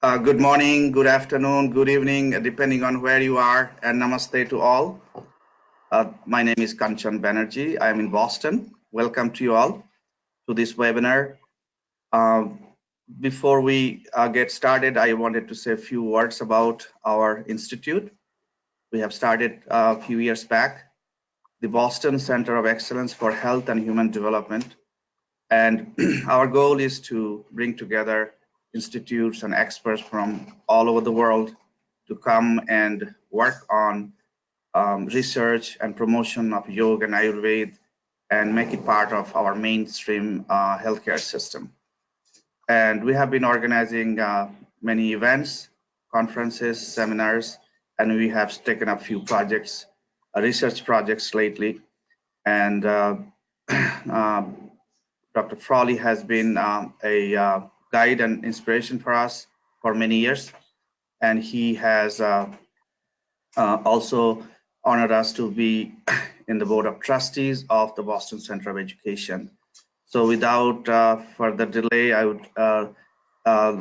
Good morning, good afternoon, good evening, depending on where you are, and namaste to all. My name is Kanchan Banerjee. I am in Boston. Welcome to you all to this webinar. Before we get started, I wanted to say a few words about our institute. We have started a few years back, the Boston Center of Excellence for Health and Human Development. And our goal is to bring together institutes and experts from all over the world to come and work on research and promotion of yoga and Ayurveda and make it part of our mainstream healthcare system. And we have been organizing many events, conferences, seminars, and we have taken up a few projects, research projects lately. And Dr. Frawley has been a guide and inspiration for us for many years, and he has also honored us to be in the board of trustees of the Boston Center of Education. So without further delay, I would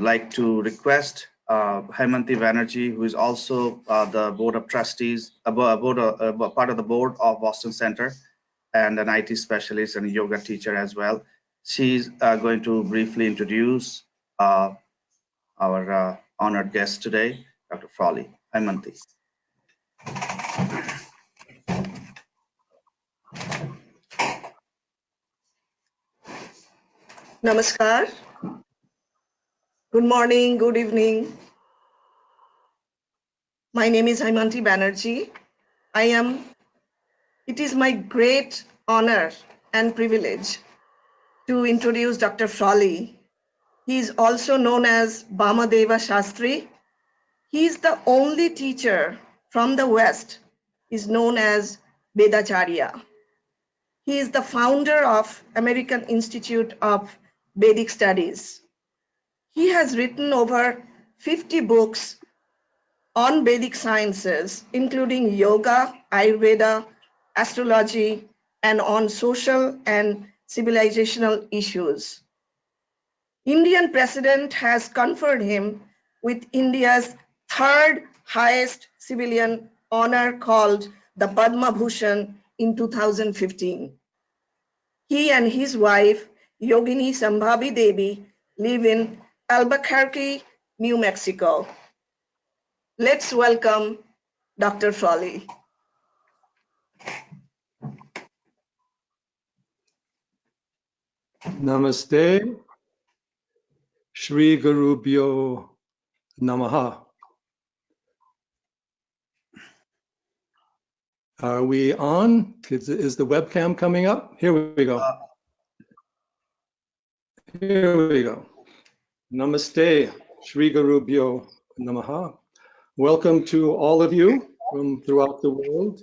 like to request Hemanti Banerjee, who is also the board of trustees, part of the board of Boston Center, and an IT specialist and a yoga teacher as well. She's going to briefly introduce our honored guest today, Dr. Frawley. Hemanti. Namaskar. Good morning, good evening. My name is Hemanti Banerjee. It is my great honor and privilege to introduce Dr. Frawley. He is also known as Vamadeva Sastry. He is the only teacher from the West, is known as Vedacharya. He is the founder of American Institute of Vedic Studies. He has written over 50 books on Vedic sciences, including yoga, Ayurveda, astrology, and on social and civilizational issues. Indian president has conferred him with India's third highest civilian honor called the Padma Bhushan in 2015. He and his wife, Yogini Sambhavi Devi, live in Albuquerque, New Mexico. Let's welcome Dr. Frawley. Namaste, Shri Gurubhyo Namaha. Are we on? Is the webcam coming up? Here we go. Here we go. Namaste, Shri Gurubhyo Namaha. Welcome to all of you from throughout the world,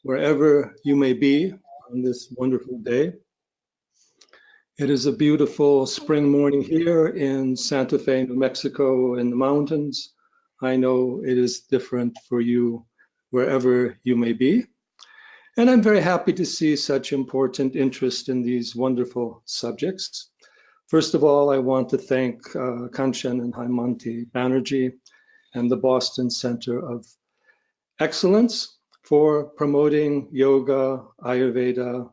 wherever you may be on this wonderful day. It is a beautiful spring morning here in Santa Fe, New Mexico, in the mountains. I know it is different for you wherever you may be. And I'm very happy to see such important interest in these wonderful subjects. First of all, I want to thank Kanchan and Hemanti Banerjee and the Boston Center of Excellence for promoting yoga, Ayurveda,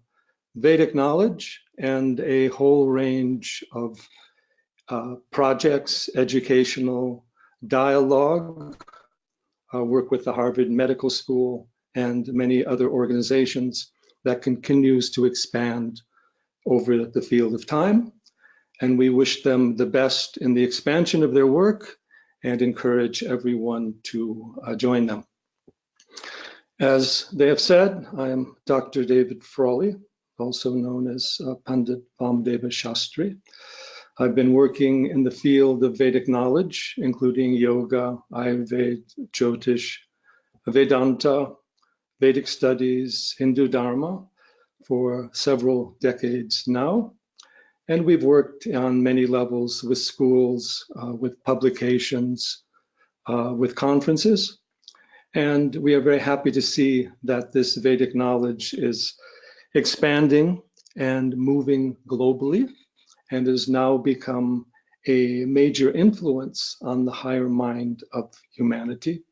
Vedic knowledge, and a whole range of projects, educational dialogue, work with the Harvard Medical School, and many other organizations that continues to expand over the field of time. And we wish them the best in the expansion of their work and encourage everyone to join them. As they have said, I am Dr. David Frawley, also known as Pandit Vamadeva Sastry. I've been working in the field of Vedic knowledge, including yoga, Ayurveda, Jyotish, Vedanta, Vedic studies, Hindu Dharma for several decades now. And we've worked on many levels with schools, with publications, with conferences. And we are very happy to see that this Vedic knowledge is expanding and moving globally and has now become a major influence on the higher mind of humanity.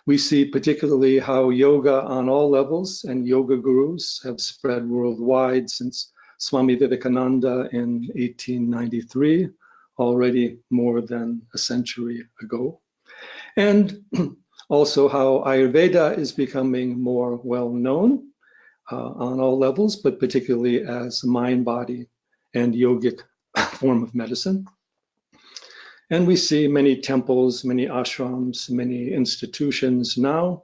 We see particularly how yoga on all levels and yoga gurus have spread worldwide since Swami Vivekananda in 1893, already more than a century ago. And also how Ayurveda is becoming more well-known on all levels, but particularly as mind, body, and yogic form of medicine. And we see many temples, many ashrams, many institutions now,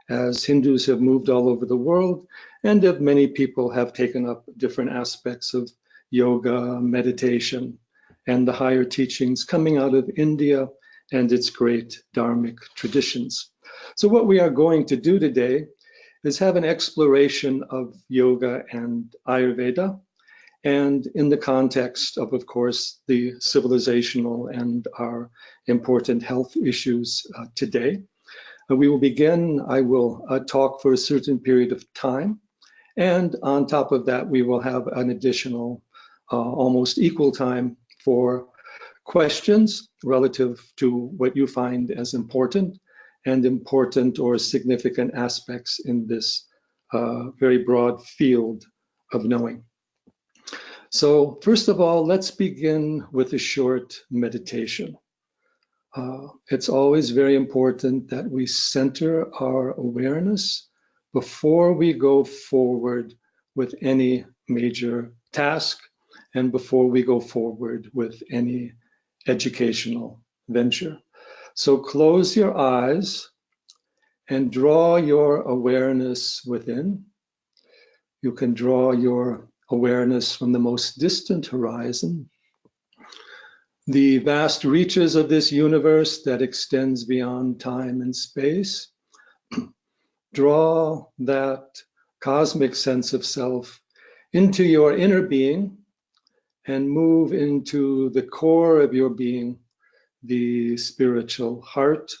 as Hindus have moved all over the world, and if many people have taken up different aspects of yoga, meditation, and the higher teachings coming out of India and its great dharmic traditions. So what we are going to do today is have an exploration of yoga and Ayurveda, and in the context of course, the civilizational and our important health issues today. We will begin, I will talk for a certain period of time, and on top of that, we will have an additional almost equal time for questions relative to what you find as important and important or significant aspects in this very broad field of knowing. So first of all, let's begin with a short meditation. It's always very important that we center our awareness before we go forward with any major task and before we go forward with any educational venture. So close your eyes and draw your awareness within. You can draw your awareness from the most distant horizon, the vast reaches of this universe that extends beyond time and space. Draw that cosmic sense of self into your inner being and move into the core of your being, the spiritual heart,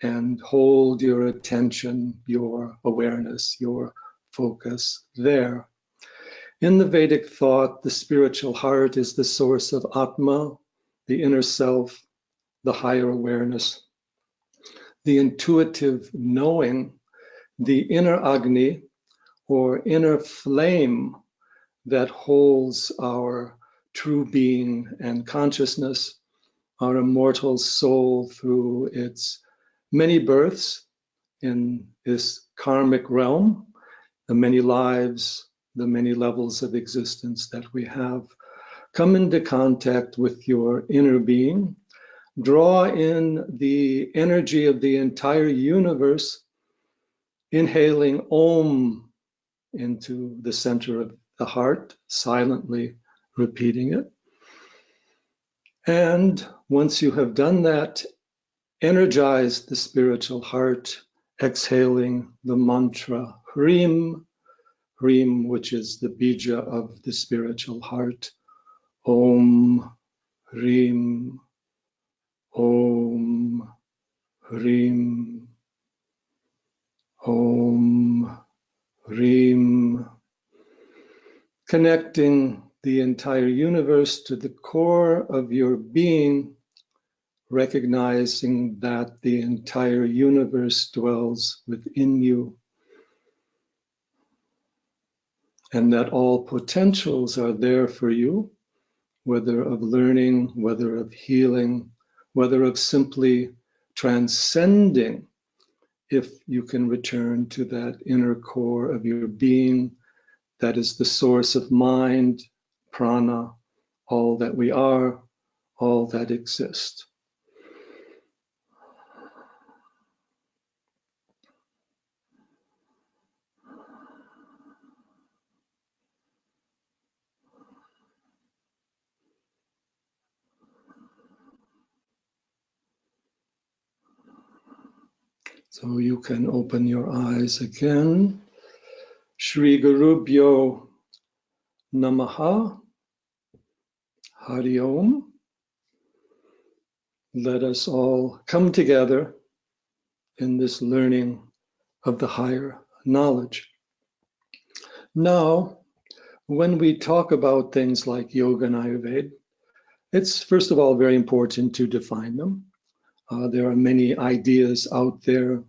and hold your attention, your awareness, your focus there. In the Vedic thought, the spiritual heart is the source of Atma, the inner self, the higher awareness, the intuitive knowing, the inner Agni, or inner flame that holds our true being and consciousness, our immortal soul through its many births in this karmic realm, the many lives, the many levels of existence that we have. Come into contact with your inner being. Draw in the energy of the entire universe, inhaling Om into the center of the heart, silently repeating it. And once you have done that, energize the spiritual heart, exhaling the mantra Hrim, Hrim, which is the bija of the spiritual heart. Om, Hrim, Om, Hrim, Om, Hrim. Connecting the entire universe to the core of your being, recognizing that the entire universe dwells within you, and that all potentials are there for you, whether of learning, whether of healing, whether of simply transcending, if you can return to that inner core of your being that is the source of mind, prana, all that we are, all that exists. So you can open your eyes again. Shri Gurubhyo Namaha. Hari Om. Let us all come together in this learning of the higher knowledge. Now, when we talk about things like yoga and Ayurveda, It's first of all very important to define them. There are many ideas out there,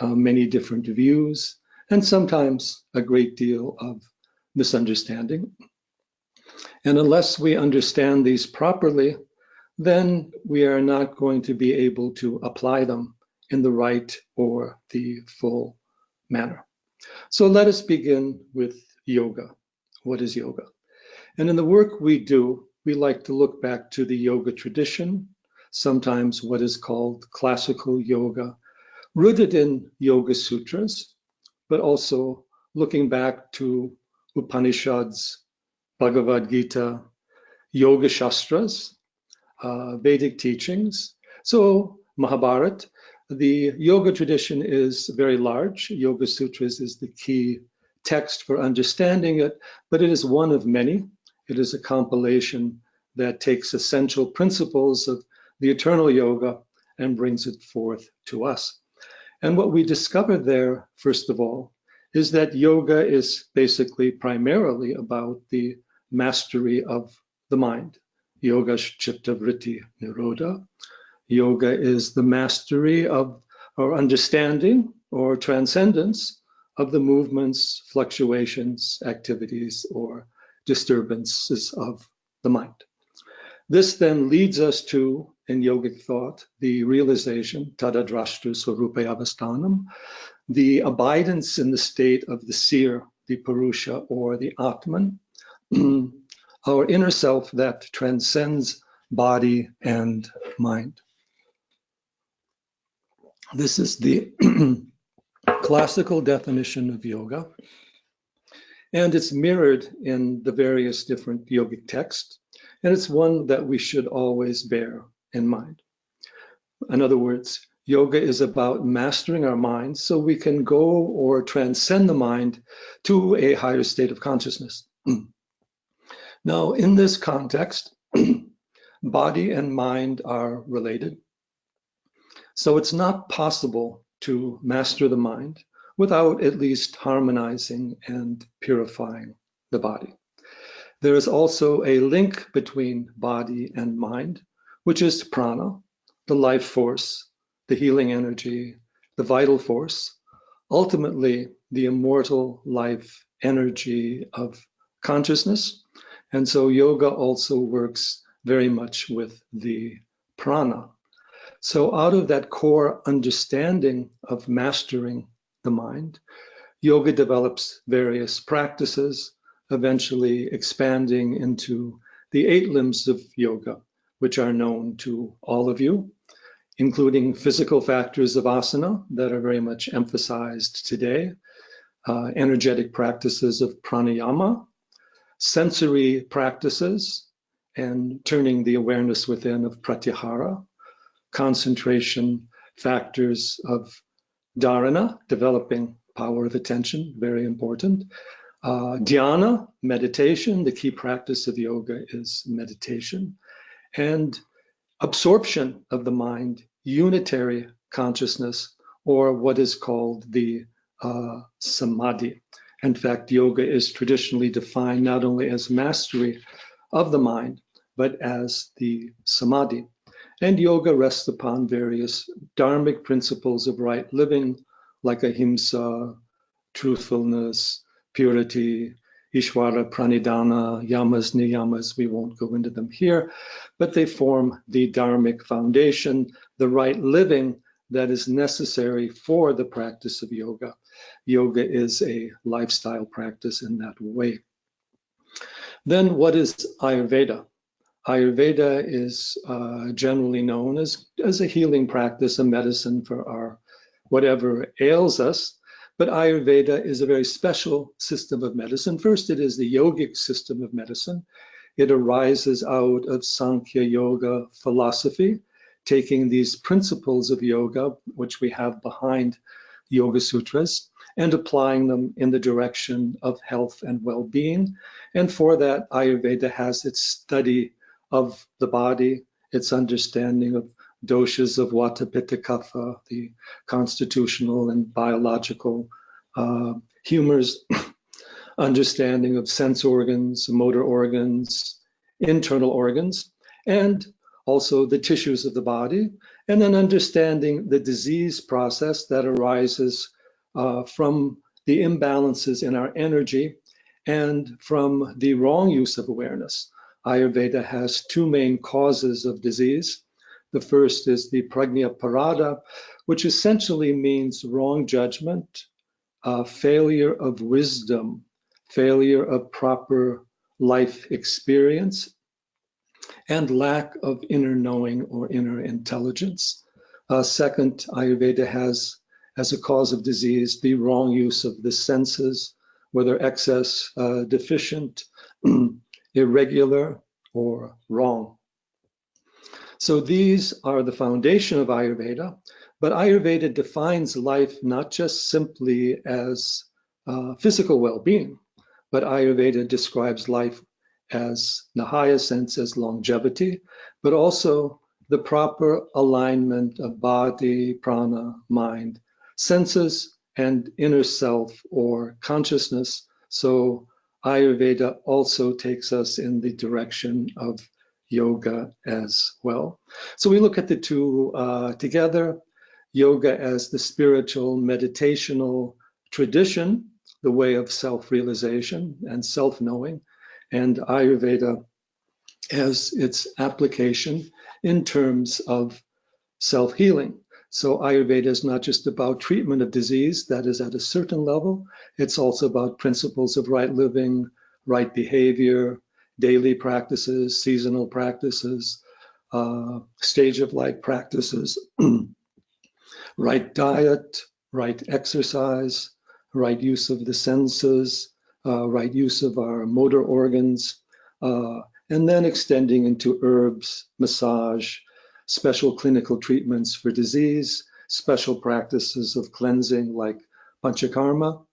many different views, and sometimes a great deal of misunderstanding. And unless we understand these properly, then we are not going to be able to apply them in the right or the full manner. So let us begin with yoga. What is yoga? And in the work we do, we like to look back to the yoga tradition, sometimes what is called classical yoga, rooted in Yoga Sutras, but also looking back to Upanishads, Bhagavad Gita, Yoga Shastras, Vedic teachings. So Mahabharata, the yoga tradition is very large. Yoga Sutras is the key text for understanding it, but it is one of many. It is a compilation that takes essential principles of the eternal yoga and brings it forth to us. And what we discovered there, first of all, is that yoga is basically primarily about the mastery of the mind. Yoga Chitta Vritti Nirodha. Yoga is the mastery of or understanding or transcendence of the movements, fluctuations, activities, or disturbances of the mind. This then leads us to, in yogic thought, the realization, tadadrashta swarupe avasthanam, the abidance in the state of the seer, the Purusha, or the Atman, our inner self that transcends body and mind. This is the classical definition of yoga, and it's mirrored in the various different yogic texts, and it's one that we should always bear in mind. In other words, yoga is about mastering our minds so we can go or transcend the mind to a higher state of consciousness. Now, in this context, body and mind are related. So it's not possible to master the mind without at least harmonizing and purifying the body. There is also a link between body and mind, which is prana, the life force, the healing energy, the vital force, ultimately the immortal life energy of consciousness. And so yoga also works very much with the prana. So out of that core understanding of mastering the mind, yoga develops various practices, eventually expanding into the 8 limbs of yoga, which are known to all of you, including physical factors of asana that are very much emphasized today, energetic practices of pranayama, sensory practices, and turning the awareness within of pratyahara, concentration factors of dharana, developing power of attention, very important. Dhyana, meditation, the key practice of yoga is meditation. And absorption of the mind, unitary consciousness, or what is called the samadhi. In fact, yoga is traditionally defined not only as mastery of the mind, but as the samadhi. And yoga rests upon various dharmic principles of right living, like ahimsa, truthfulness, purity, Ishvara, pranidhana, yamas, niyamas. We won't go into them here, but they form the dharmic foundation, the right living that is necessary for the practice of yoga. Yoga is a lifestyle practice in that way. Then what is Ayurveda? Ayurveda is generally known as a healing practice, a medicine for our whatever ails us. But Ayurveda is a very special system of medicine. First, it is the yogic system of medicine. It arises out of Sankhya Yoga philosophy, taking these principles of yoga, which we have behind Yoga Sutras, and applying them in the direction of health and well-being. And for that, Ayurveda has its study of the body, its understanding of doshas of Vata, Pitta, Kapha, the constitutional and biological humors, understanding of sense organs, motor organs, internal organs, and also the tissues of the body, and then understanding the disease process that arises from the imbalances in our energy and from the wrong use of awareness. Ayurveda has two main causes of disease. The first is the prajna parada, which essentially means wrong judgment, failure of wisdom, failure of proper life experience, and lack of inner knowing or inner intelligence. Second, Ayurveda has as a cause of disease the wrong use of the senses, whether excess, deficient, irregular, or wrong. So these are the foundation of Ayurveda, but Ayurveda defines life not just simply as physical well-being, but Ayurveda describes life as, in the highest sense, as longevity, but also the proper alignment of body, prana, mind, senses, and inner self or consciousness. So Ayurveda also takes us in the direction of yoga as well. So we look at the two together, yoga as the spiritual meditational tradition, the way of self-realization and self-knowing, and Ayurveda as its application in terms of self-healing. So Ayurveda is not just about treatment of disease that is at a certain level, it's also about principles of right living, right behavior, daily practices, seasonal practices, stage of life practices, right diet, right exercise, right use of the senses, right use of our motor organs, and then extending into herbs, massage, special clinical treatments for disease, special practices of cleansing like panchakarma,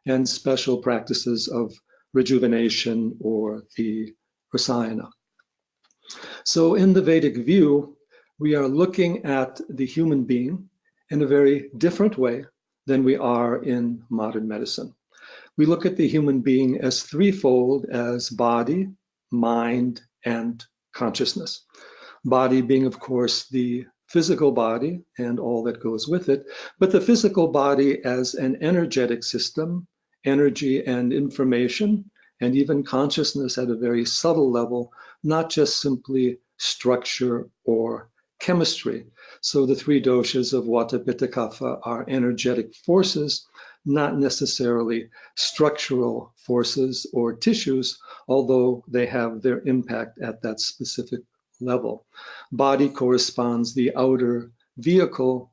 and special practices of rejuvenation or the rasayana. So in the Vedic view, we are looking at the human being in a very different way than we are in modern medicine. We look at the human being as threefold, as body, mind, and consciousness. Body being, of course, the physical body and all that goes with it, but the physical body as an energetic system, energy and information, and even consciousness at a very subtle level, not just simply structure or chemistry. So the three doshas of Vata, Pitta, Kapha are energetic forces, not necessarily structural forces or tissues, although they have their impact at that specific level. Body corresponds the outer vehicle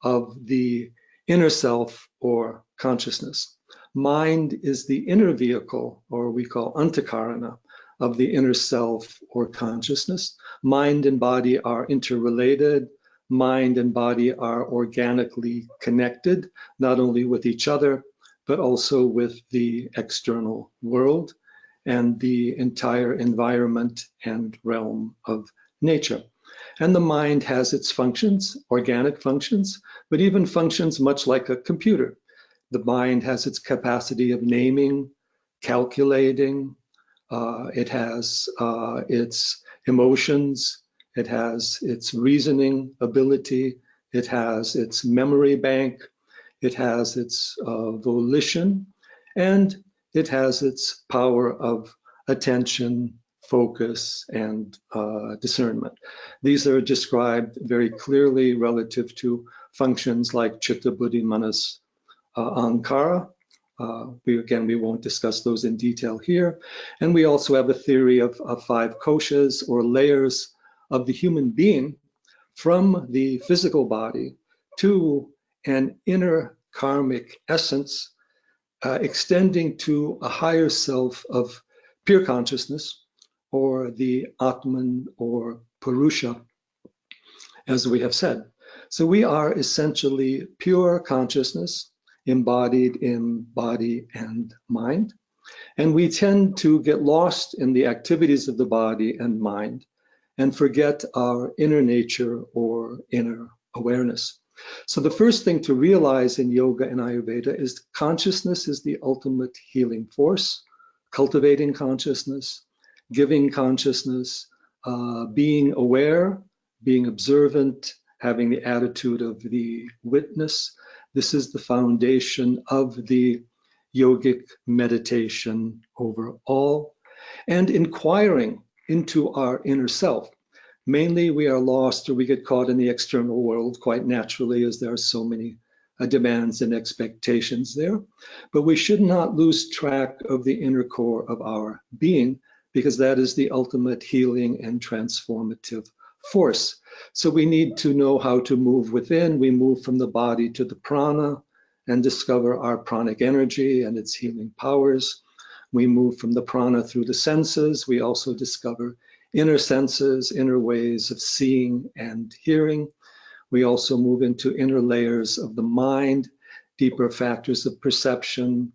of the inner self or consciousness. Mind is the inner vehicle, or we call antakarana, of the inner self or consciousness. Mind and body are interrelated. Mind and body are organically connected, not only with each other, but also with the external world and the entire environment and realm of nature. And the mind has its functions, organic functions, but even functions much like a computer. The mind has its capacity of naming, calculating, it has its emotions, it has its reasoning ability, it has its memory bank, it has its volition, and it has its power of attention, focus, and discernment. These are described very clearly relative to functions like chitta, buddhi, manas, ahankara. We won't discuss those in detail here. And we also have a theory of five koshas or layers of the human being from the physical body to an inner karmic essence, extending to a higher self of pure consciousness, or the Atman or Purusha, as we have said. So we are essentially pure consciousness, embodied in body and mind. And we tend to get lost in the activities of the body and mind and forget our inner nature or inner awareness. So the first thing to realize in yoga and Ayurveda is consciousness is the ultimate healing force, cultivating consciousness, giving consciousness, being aware, being observant, having the attitude of the witness. This is the foundation of the yogic meditation overall, and inquiring into our inner self. Mainly we are lost, or we get caught in the external world quite naturally, as there are so many demands and expectations there. But we should not lose track of the inner core of our being, because that is the ultimate healing and transformative force. So we need to know how to move within. We move from the body to the prana and discover our pranic energy and its healing powers. We move from the prana through the senses. We also discover inner senses, inner ways of seeing and hearing. We also move into inner layers of the mind, deeper factors of perception,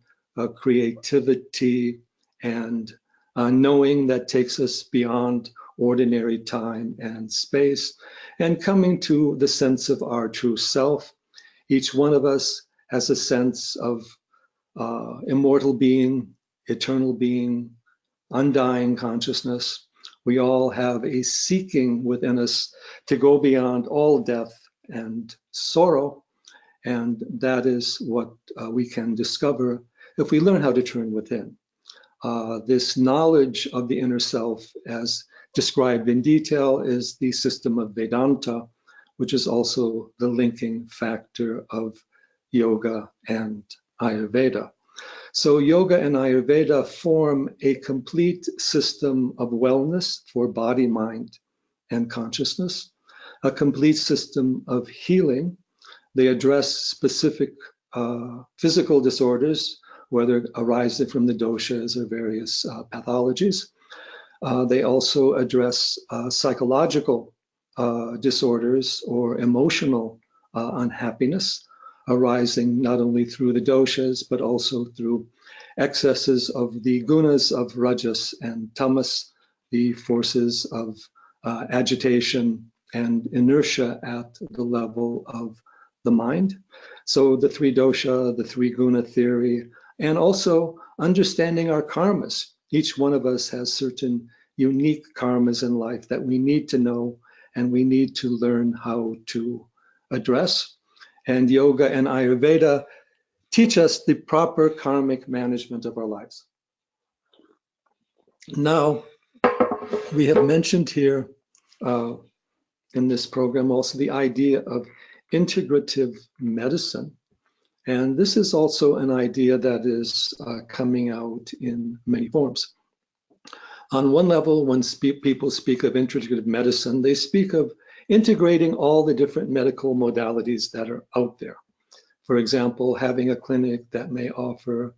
creativity, and knowing that takes us beyond ordinary time and space, and coming to the sense of our true self. Each one of us has a sense of immortal being, eternal being, undying consciousness. We all have a seeking within us to go beyond all death and sorrow, and that is what we can discover if we learn how to turn within. This knowledge of the inner self, as described in detail, is the system of Vedanta, which is also the linking factor of yoga and Ayurveda. So yoga and Ayurveda form a complete system of wellness for body, mind, and consciousness, a complete system of healing. They address specific physical disorders, whether arising from the doshas or various pathologies. They also address psychological disorders or emotional unhappiness, arising not only through the doshas, but also through excesses of the gunas of rajas and tamas, the forces of agitation and inertia at the level of the mind. So the three dosha, the three guna theory, and also understanding our karmas. Each one of us has certain unique karmas in life that we need to know and we need to learn how to address. And yoga and Ayurveda teach us the proper karmic management of our lives. Now, we have mentioned here in this program also the idea of integrative medicine. And this is also an idea that is coming out in many forms. On one level, when people speak of integrative medicine, they speak of integrating all the different medical modalities that are out there. For example, having a clinic that may offer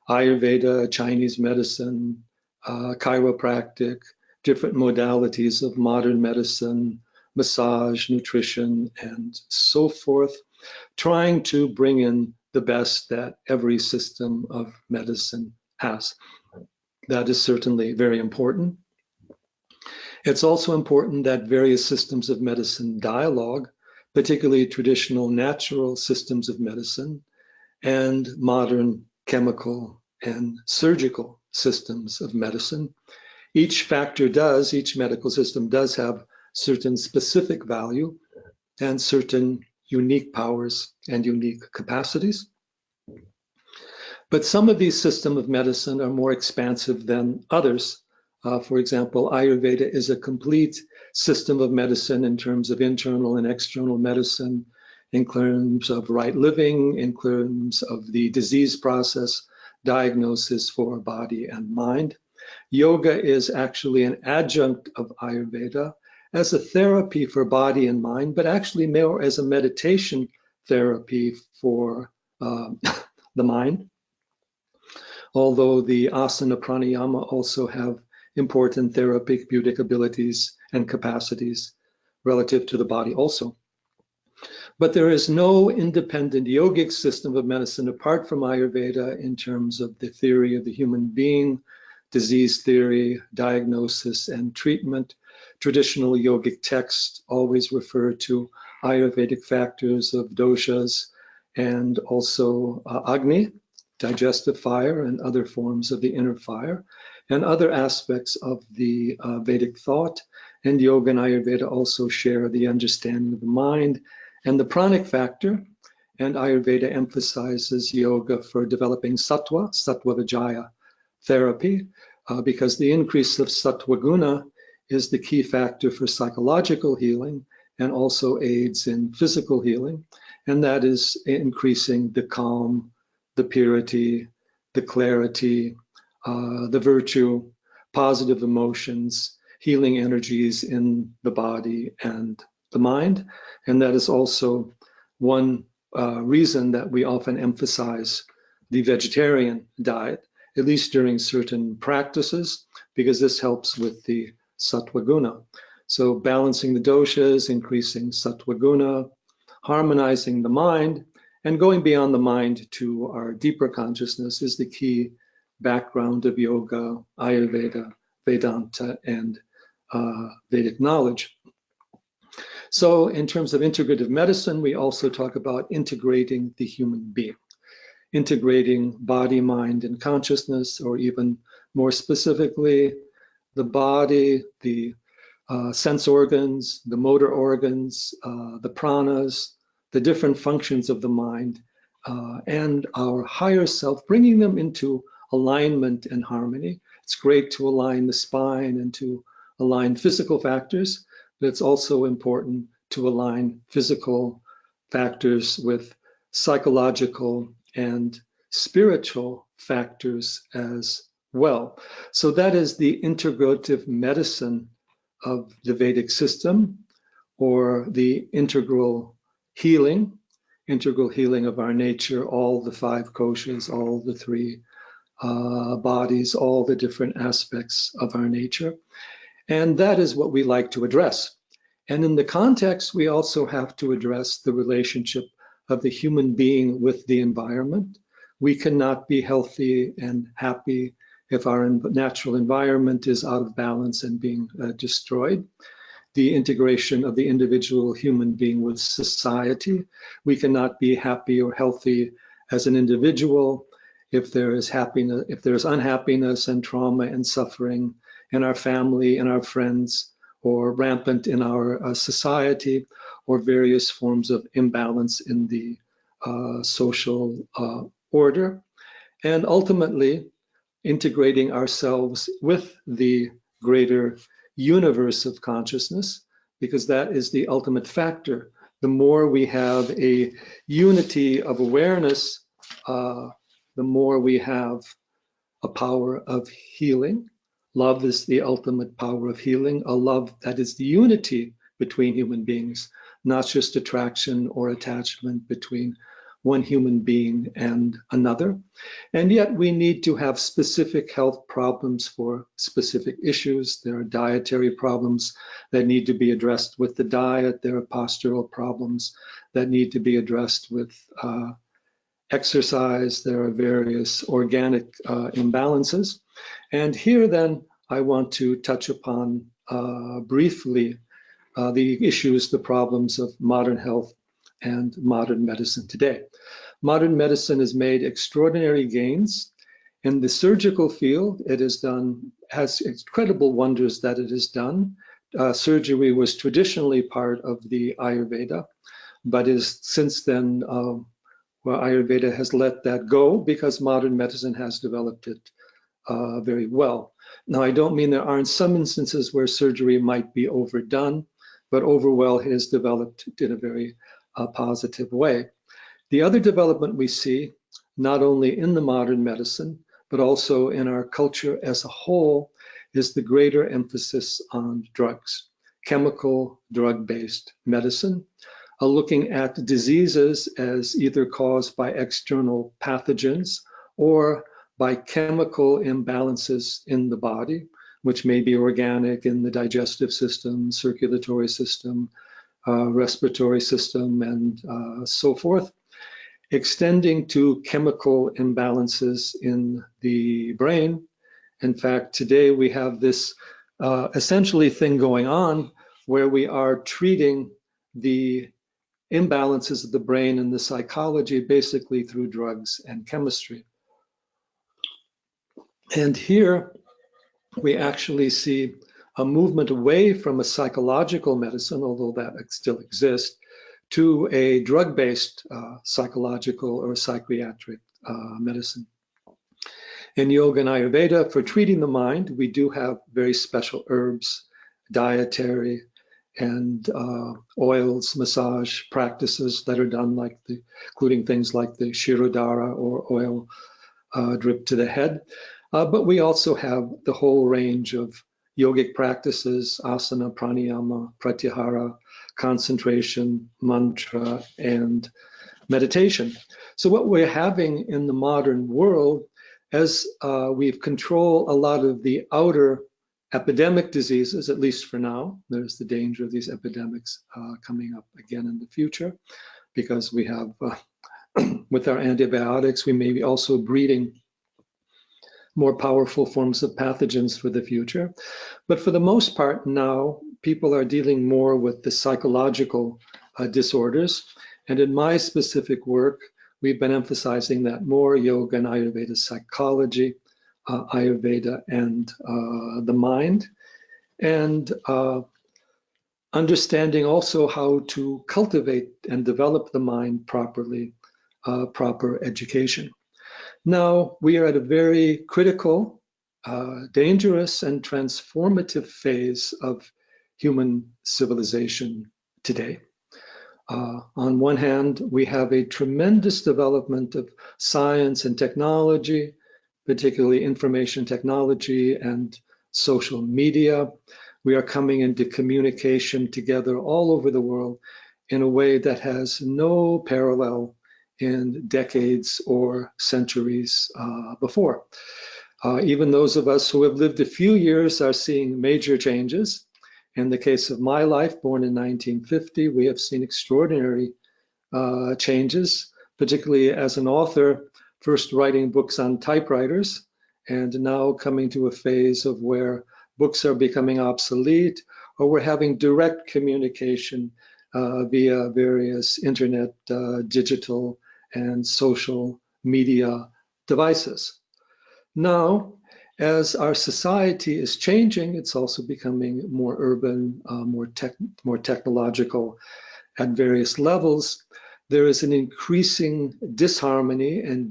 Ayurveda, Chinese medicine, chiropractic, different modalities of modern medicine, massage, nutrition, and so forth, trying to bring in the best that every system of medicine has. That is certainly very important. It's also important that various systems of medicine dialogue, particularly traditional natural systems of medicine and modern chemical and surgical systems of medicine. Each medical system does have certain specific value and certain unique powers and unique capacities. But some of these systems of medicine are more expansive than others. For example, Ayurveda is a complete system of medicine in terms of internal and external medicine, in terms of right living, in terms of the disease process, diagnosis for body and mind. Yoga is actually an adjunct of Ayurveda as a therapy for body and mind, but actually more as a meditation therapy for the mind. Although the asana pranayama also have important therapeutic abilities and capacities relative to the body also. But there is no independent yogic system of medicine apart from Ayurveda in terms of the theory of the human being, disease theory, diagnosis, and treatment. Traditional yogic texts always refer to Ayurvedic factors of doshas and also Agni, digestive fire, and other forms of the inner fire. and other aspects of the Vedic thought. And Yoga and Ayurveda also share the understanding of the mind and the pranic factor. And Ayurveda emphasizes yoga for developing sattva vijaya therapy, because the increase of sattva guna is the key factor for psychological healing and also aids in physical healing. And that is increasing the calm, the purity, the clarity, the virtue, positive emotions, healing energies in the body and the mind. And that is also one reason that we often emphasize the vegetarian diet, at least during certain practices, because this helps with the sattva guna. So balancing the doshas, increasing sattva guna, harmonizing the mind, and going beyond the mind to our deeper consciousness is the key background of yoga, Ayurveda, Vedanta, and Vedic knowledge. So in terms of integrative medicine, we also talk about integrating the human being, integrating body, mind, and consciousness, or even more specifically, the body, the sense organs, the motor organs, the pranas, the different functions of the mind, and our higher self, bringing them into alignment and harmony. It's great to align the spine and to align physical factors, but it's also important to align physical factors with psychological and spiritual factors as well. So that is the integrative medicine of the Vedic system, or the integral healing of our nature, all the 5 koshas, all the 3 bodies, all the different aspects of our nature. And that is what we like to address. And in the context, we also have to address the relationship of the human being with the environment. We cannot be healthy and happy if our natural environment is out of balance and being destroyed. The integration of the individual human being with society. We cannot be happy or healthy as an individual if there is happiness, if there's unhappiness and trauma and suffering in our family, in our friends, or rampant in our society, or various forms of imbalance in the social order. And ultimately, integrating ourselves with the greater universe of consciousness, because that is the ultimate factor. The more we have a unity of awareness, the more we have a power of healing. Love is the ultimate power of healing, a love that is the unity between human beings, not just attraction or attachment between one human being and another. And yet we need to have specific health problems for specific issues. There are dietary problems that need to be addressed with the diet. There are postural problems that need to be addressed with exercise. There are various organic imbalances. And here then, I want to touch upon briefly the issues, the problems of modern health and modern medicine today. Modern medicine has made extraordinary gains. In the surgical field, it has incredible wonders that it has done. Surgery was traditionally part of the Ayurveda, but is since then, well, Ayurveda has let that go because modern medicine has developed it very well. Now, I don't mean there aren't some instances where surgery might be overdone, but overall it has developed in a very positive way. The other development we see, not only in the modern medicine, but also in our culture as a whole, is the greater emphasis on drugs, chemical drug-based medicine, looking at diseases as either caused by external pathogens or by chemical imbalances in the body, which may be organic in the digestive system, circulatory system, respiratory system, and so forth, extending to chemical imbalances in the brain. In fact, today we have this essentially thing going on where we are treating the imbalances of the brain and the psychology basically through drugs and chemistry. And here we actually see a movement away from a psychological medicine, although that still exists, to a drug-based psychological or psychiatric medicine. In Yoga and Ayurveda, for treating the mind, we do have very special herbs, dietary, and oils, massage practices that are done, including things like the Shirodhara or oil drip to the head. But we also have the whole range of yogic practices, asana, pranayama, pratyahara, concentration, mantra, and meditation. So what we're having in the modern world, as we've controlled a lot of the outer epidemic diseases, at least for now, there's the danger of these epidemics coming up again in the future, because we have, with our antibiotics, we may be also breeding more powerful forms of pathogens for the future. But for the most part now, people are dealing more with the psychological disorders. And in my specific work, we've been emphasizing that more: yoga and Ayurveda psychology, Ayurveda and the mind, and understanding also how to cultivate and develop the mind properly, proper education. Now, we are at a very critical, dangerous, and transformative phase of human civilization today. On one hand, we have a tremendous development of science and technology, particularly information technology and social media. We are coming into communication together all over the world in a way that has no parallel in decades or centuries before. Even those of us who have lived a few years are seeing major changes. In the case of my life, born in 1950, we have seen extraordinary changes, particularly as an author, first writing books on typewriters, and now coming to a phase of where books are becoming obsolete, or we're having direct communication via various internet, digital, and social media devices. Now, as our society is changing, it's also becoming more urban, more technological at various levels. There is an increasing disharmony and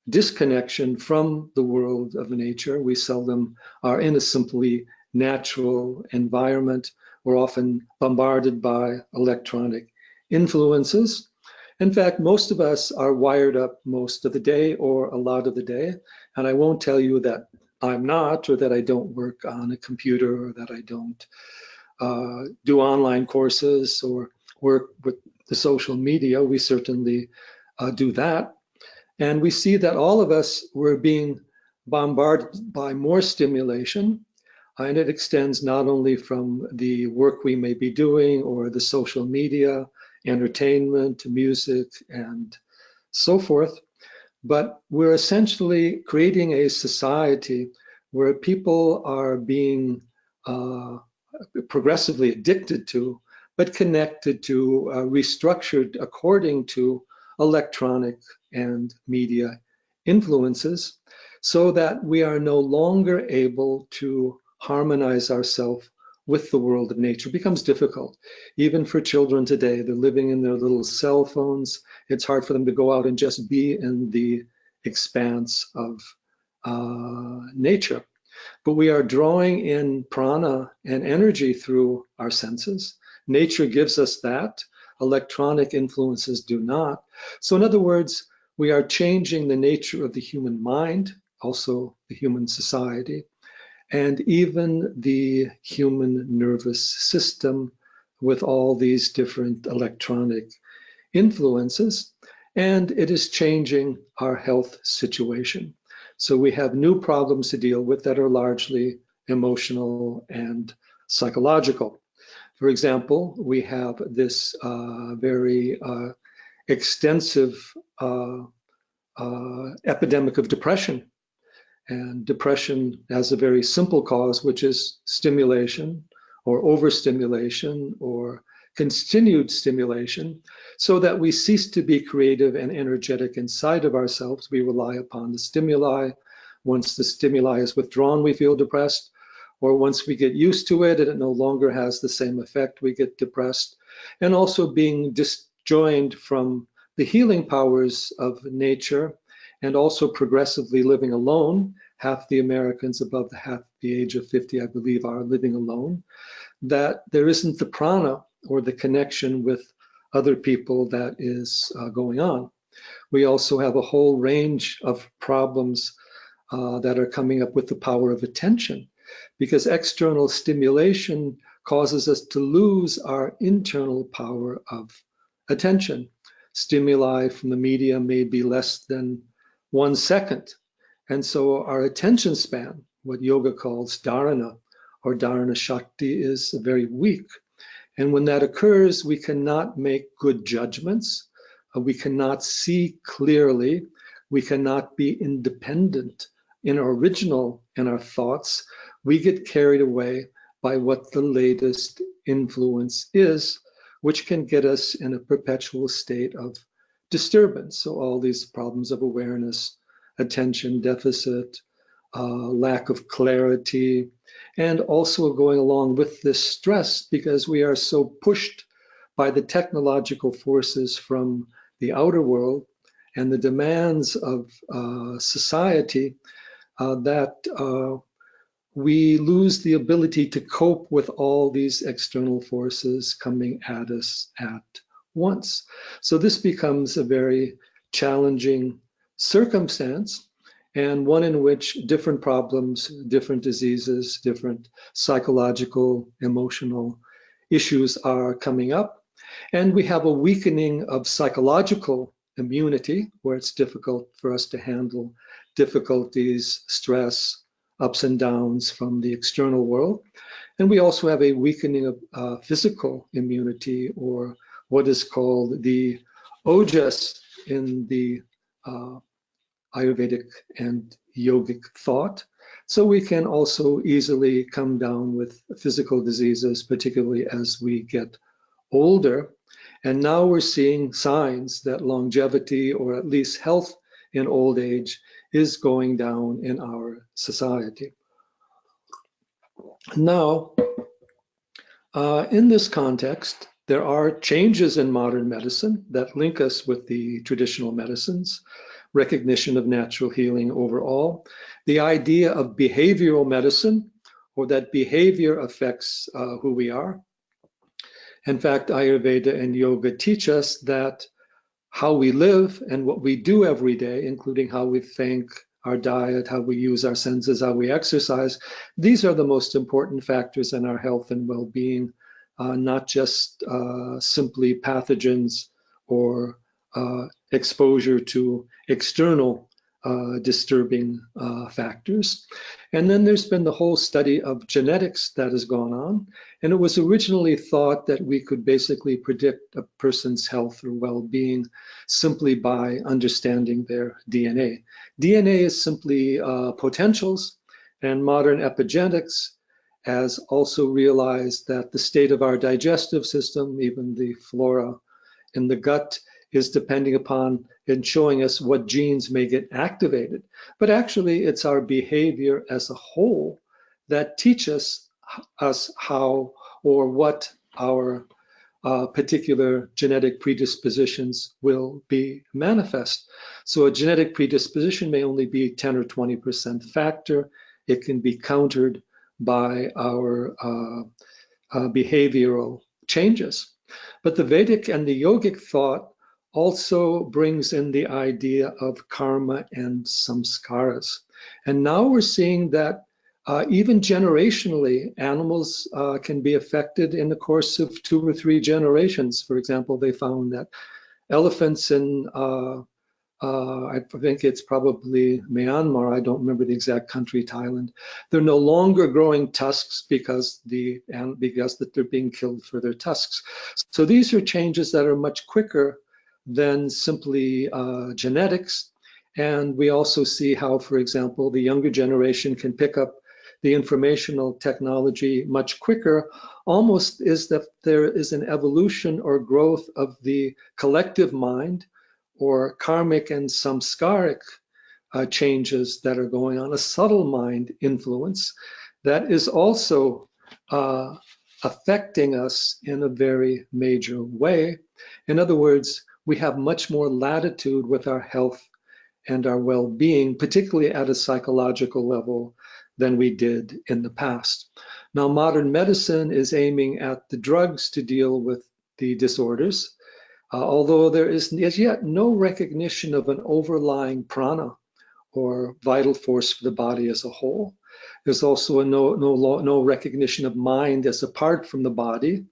disconnection from the world of nature. We seldom are in a simply natural environment. We're often bombarded by electronic influences. In fact, most of us are wired up most of the day or a lot of the day. And I won't tell you that I'm not, or that I don't work on a computer, or that I don't do online courses or work with the social media. We certainly do that. And we see that all of us were being bombarded by more stimulation. And it extends not only from the work we may be doing or the social media, entertainment, music, and so forth, but we're essentially creating a society where people are being progressively addicted to, but connected to, restructured according to electronic and media influences, so that we are no longer able to harmonize ourselves with the world of nature. It becomes difficult. Even for children today, they're living in their little cell phones. It's hard for them to go out and just be in the expanse of nature. But we are drawing in prana and energy through our senses. Nature gives us that. Electronic influences do not. So in other words, we are changing the nature of the human mind, also the human society, and even the human nervous system with all these different electronic influences. And it is changing our health situation. So we have new problems to deal with that are largely emotional and psychological. For example, we have this very extensive epidemic of depression. And depression has a very simple cause, which is stimulation or overstimulation or continued stimulation, so that we cease to be creative and energetic inside of ourselves. We rely upon the stimuli. Once the stimuli is withdrawn, we feel depressed. Or once we get used to it and it no longer has the same effect, we get depressed. And also being disjoined from the healing powers of nature, and also progressively living alone. Half the Americans above the age of 50, I believe, are living alone. That there isn't the prana or the connection with other people that is going on. We also have a whole range of problems that are coming up with the power of attention, because external stimulation causes us to lose our internal power of attention. Stimuli from the media may be less than 1 second. And so our attention span, what yoga calls dharana or dharana shakti, is very weak. And when that occurs, we cannot make good judgments. We cannot see clearly. We cannot be independent in our original in our thoughts. We get carried away by what the latest influence is, which can get us in a perpetual state of disturbance. So all these problems of awareness, attention deficit, lack of clarity, and also going along with this stress because we are so pushed by the technological forces from the outer world and the demands of society that we lose the ability to cope with all these external forces coming at us at once. So this becomes a very challenging circumstance, and one in which different problems, different diseases, different psychological, emotional issues are coming up. And we have a weakening of psychological immunity, where it's difficult for us to handle difficulties, stress, ups and downs from the external world. And we also have a weakening of physical immunity, or what is called the ojas in the Ayurvedic and yogic thought. So we can also easily come down with physical diseases, particularly as we get older. And now we're seeing signs that longevity, or at least health in old age, is going down in our society. Now, in this context, there are changes in modern medicine that link us with the traditional medicines, recognition of natural healing overall, the idea of behavioral medicine, or that behavior affects who we are. In fact, Ayurveda and yoga teach us that how we live and what we do every day, including how we think, our diet, how we use our senses, how we exercise, these are the most important factors in our health and well-being, not just simply pathogens or exposure to external disturbing factors. And then there's been the whole study of genetics that has gone on. And it was originally thought that we could basically predict a person's health or well-being simply by understanding their DNA. DNA is simply potentials, and modern epigenetics has also realized that the state of our digestive system, even the flora in the gut, is depending upon and showing us what genes may get activated. But actually, it's our behavior as a whole that teaches us how or what our particular genetic predispositions will be manifest. So a genetic predisposition may only be 10 or 20% factor. It can be countered by our behavioral changes. But the Vedic and the yogic thought also brings in the idea of karma and samskaras. And now we're seeing that even generationally, animals can be affected in the course of 2 or 3 generations. For example, they found that elephants in, I think it's probably Myanmar, I don't remember the exact country, Thailand, they're no longer growing tusks because that they're being killed for their tusks. So these are changes that are much quicker than simply genetics. And we also see how, for example, the younger generation can pick up the informational technology much quicker, almost is that there is an evolution or growth of the collective mind, or karmic and samskaric changes that are going on, a subtle mind influence that is also affecting us in a very major way. In other words, we have much more latitude with our health and our well-being, particularly at a psychological level, than we did in the past. Now, modern medicine is aiming at the drugs to deal with the disorders, although there is as yet no recognition of an overlying prana or vital force for the body as a whole. There's also no recognition of mind as apart from the body,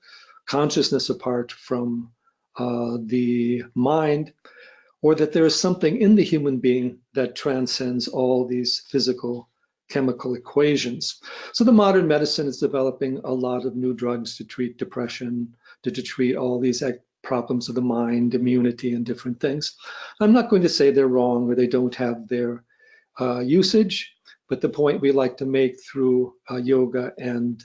consciousness apart from the mind, or that there is something in the human being that transcends all these physical chemical equations. So the modern medicine is developing a lot of new drugs to treat depression, to treat all these problems of the mind, immunity, and different things. I'm not going to say they're wrong or they don't have their usage, but the point we like to make through yoga and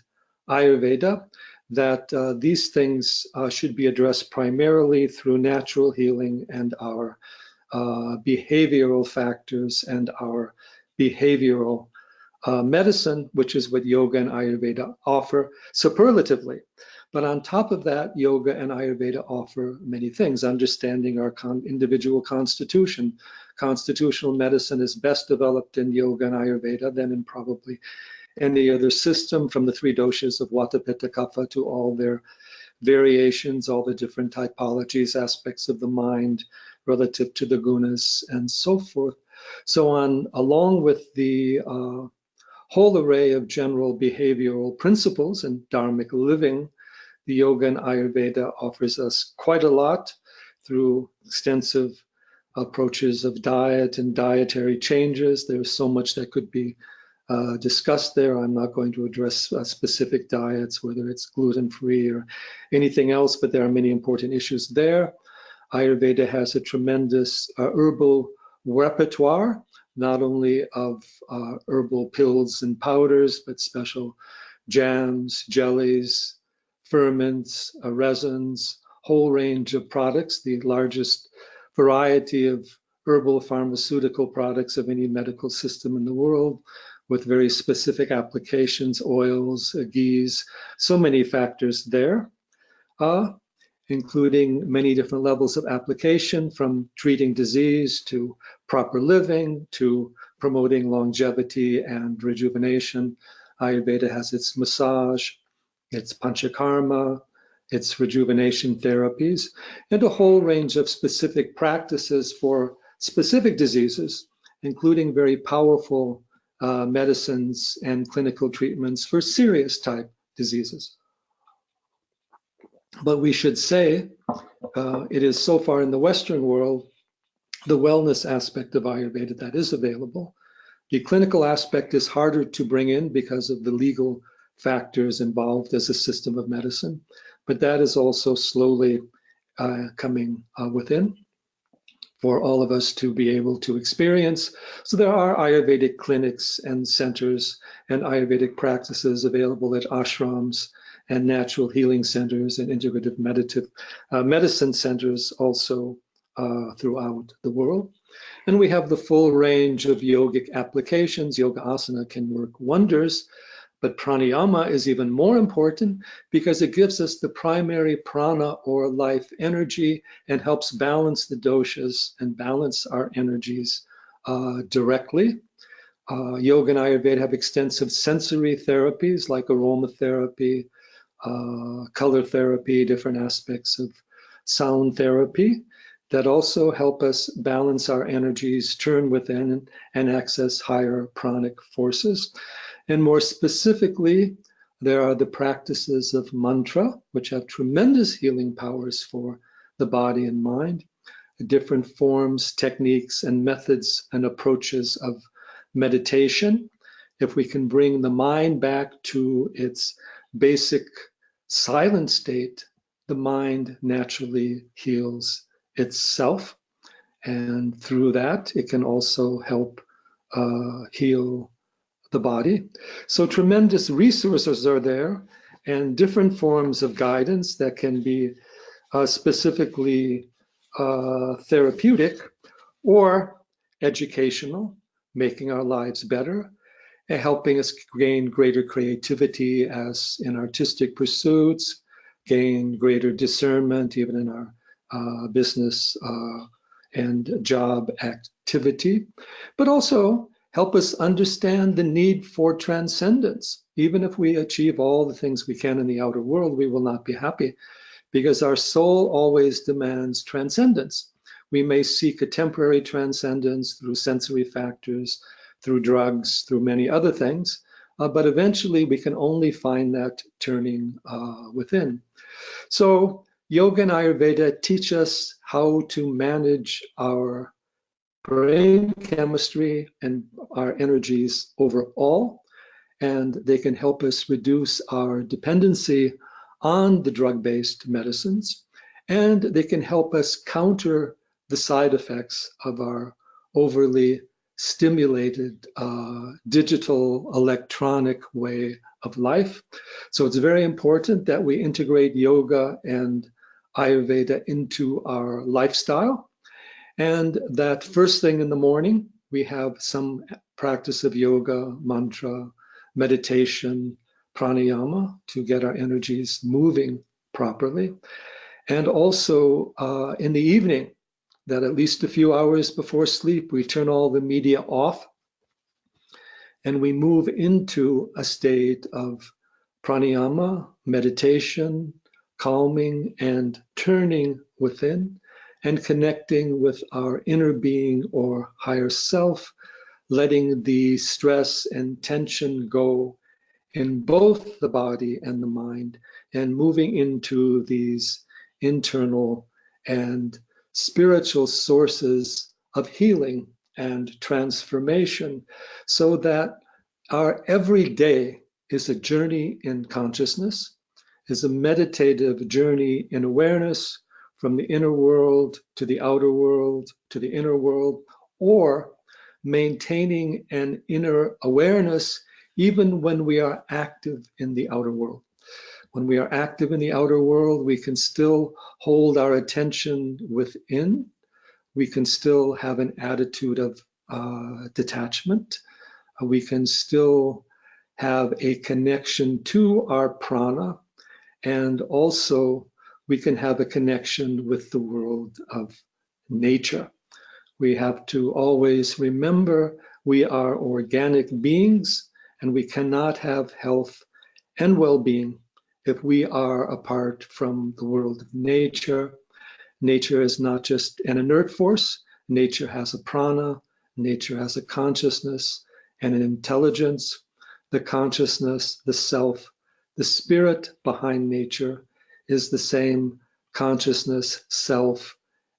Ayurveda, that these things should be addressed primarily through natural healing and our behavioral factors and our behavioral medicine, which is what yoga and Ayurveda offer superlatively. But on top of that, yoga and Ayurveda offer many things, understanding our individual constitution. Constitutional medicine is best developed in yoga and Ayurveda than in probably any other system, from the three doshas of Vata, Pitta, Kapha to all their variations, all the different typologies, aspects of the mind relative to the gunas, and so forth. So on, along with the whole array of general behavioral principles and dharmic living, the yoga and Ayurveda offers us quite a lot through extensive approaches of diet and dietary changes. There's so much that could be discussed there. I'm not going to address specific diets, whether it's gluten-free or anything else, but there are many important issues there. Ayurveda has a tremendous herbal repertoire, not only of herbal pills and powders, but special jams, jellies, ferments, resins, whole range of products, the largest variety of herbal pharmaceutical products of any medical system in the world, with very specific applications, oils, ghees, so many factors there, including many different levels of application, from treating disease to proper living to promoting longevity and rejuvenation. Ayurveda has its massage, its panchakarma, its rejuvenation therapies, and a whole range of specific practices for specific diseases, including very powerful medicines and clinical treatments for serious type diseases. But we should say it is so far in the Western world, the wellness aspect of Ayurveda that is available. The clinical aspect is harder to bring in because of the legal factors involved as a system of medicine, but that is also slowly coming within for all of us to be able to experience. So there are Ayurvedic clinics and centers and Ayurvedic practices available at ashrams and natural healing centers and integrative medicine centers also throughout the world. And we have the full range of yogic applications. Yoga asana can work wonders, but pranayama is even more important because it gives us the primary prana or life energy and helps balance the doshas and balance our energies directly. Yoga and Ayurveda have extensive sensory therapies like aromatherapy, color therapy, different aspects of sound therapy that also help us balance our energies, turn within, and access higher pranic forces. And more specifically, there are the practices of mantra, which have tremendous healing powers for the body and mind, different forms, techniques, and methods and approaches of meditation. If we can bring the mind back to its basic silent state, the mind naturally heals itself. And through that, it can also help heal the body. So tremendous resources are there and different forms of guidance that can be specifically therapeutic or educational making our lives better, and helping us gain greater creativity as in artistic pursuits, gain greater discernment even in our business and job activity, but also help us understand the need for transcendence. Even if we achieve all the things we can in the outer world, we will not be happy because our soul always demands transcendence. We may seek a temporary transcendence through sensory factors, through drugs, through many other things, but eventually we can only find that turning within. So Yoga and Ayurveda teach us how to manage our brain chemistry and our energies overall, and they can help us reduce our dependency on the drug-based medicines, and they can help us counter the side effects of our overly stimulated digital electronic way of life. So it's very important that we integrate yoga and Ayurveda into our lifestyle, and that first thing in the morning we have some practice of yoga, mantra, meditation, pranayama to get our energies moving properly. And also in the evening, that at least a few hours before sleep, we turn all the media off and we move into a state of pranayama, meditation, calming, and turning within and connecting with our inner being or higher self, letting the stress and tension go in both the body and the mind, and moving into these internal and spiritual sources of healing and transformation, so that our everyday is a journey in consciousness, is a meditative journey in awareness from the inner world to the outer world to the inner world, or maintaining an inner awareness even when we are active in the outer world. When we are active in the outer world, we can still hold our attention within. We can still have an attitude of detachment. We can still have a connection to our prana, and also we can have a connection with the world of nature. We have to always remember we are organic beings, and we cannot have health and well-being if we are apart from the world of nature. Nature is not just an inert force. Nature has a prana, nature has a consciousness and an intelligence. The consciousness, the self, the spirit behind nature is the same consciousness, self,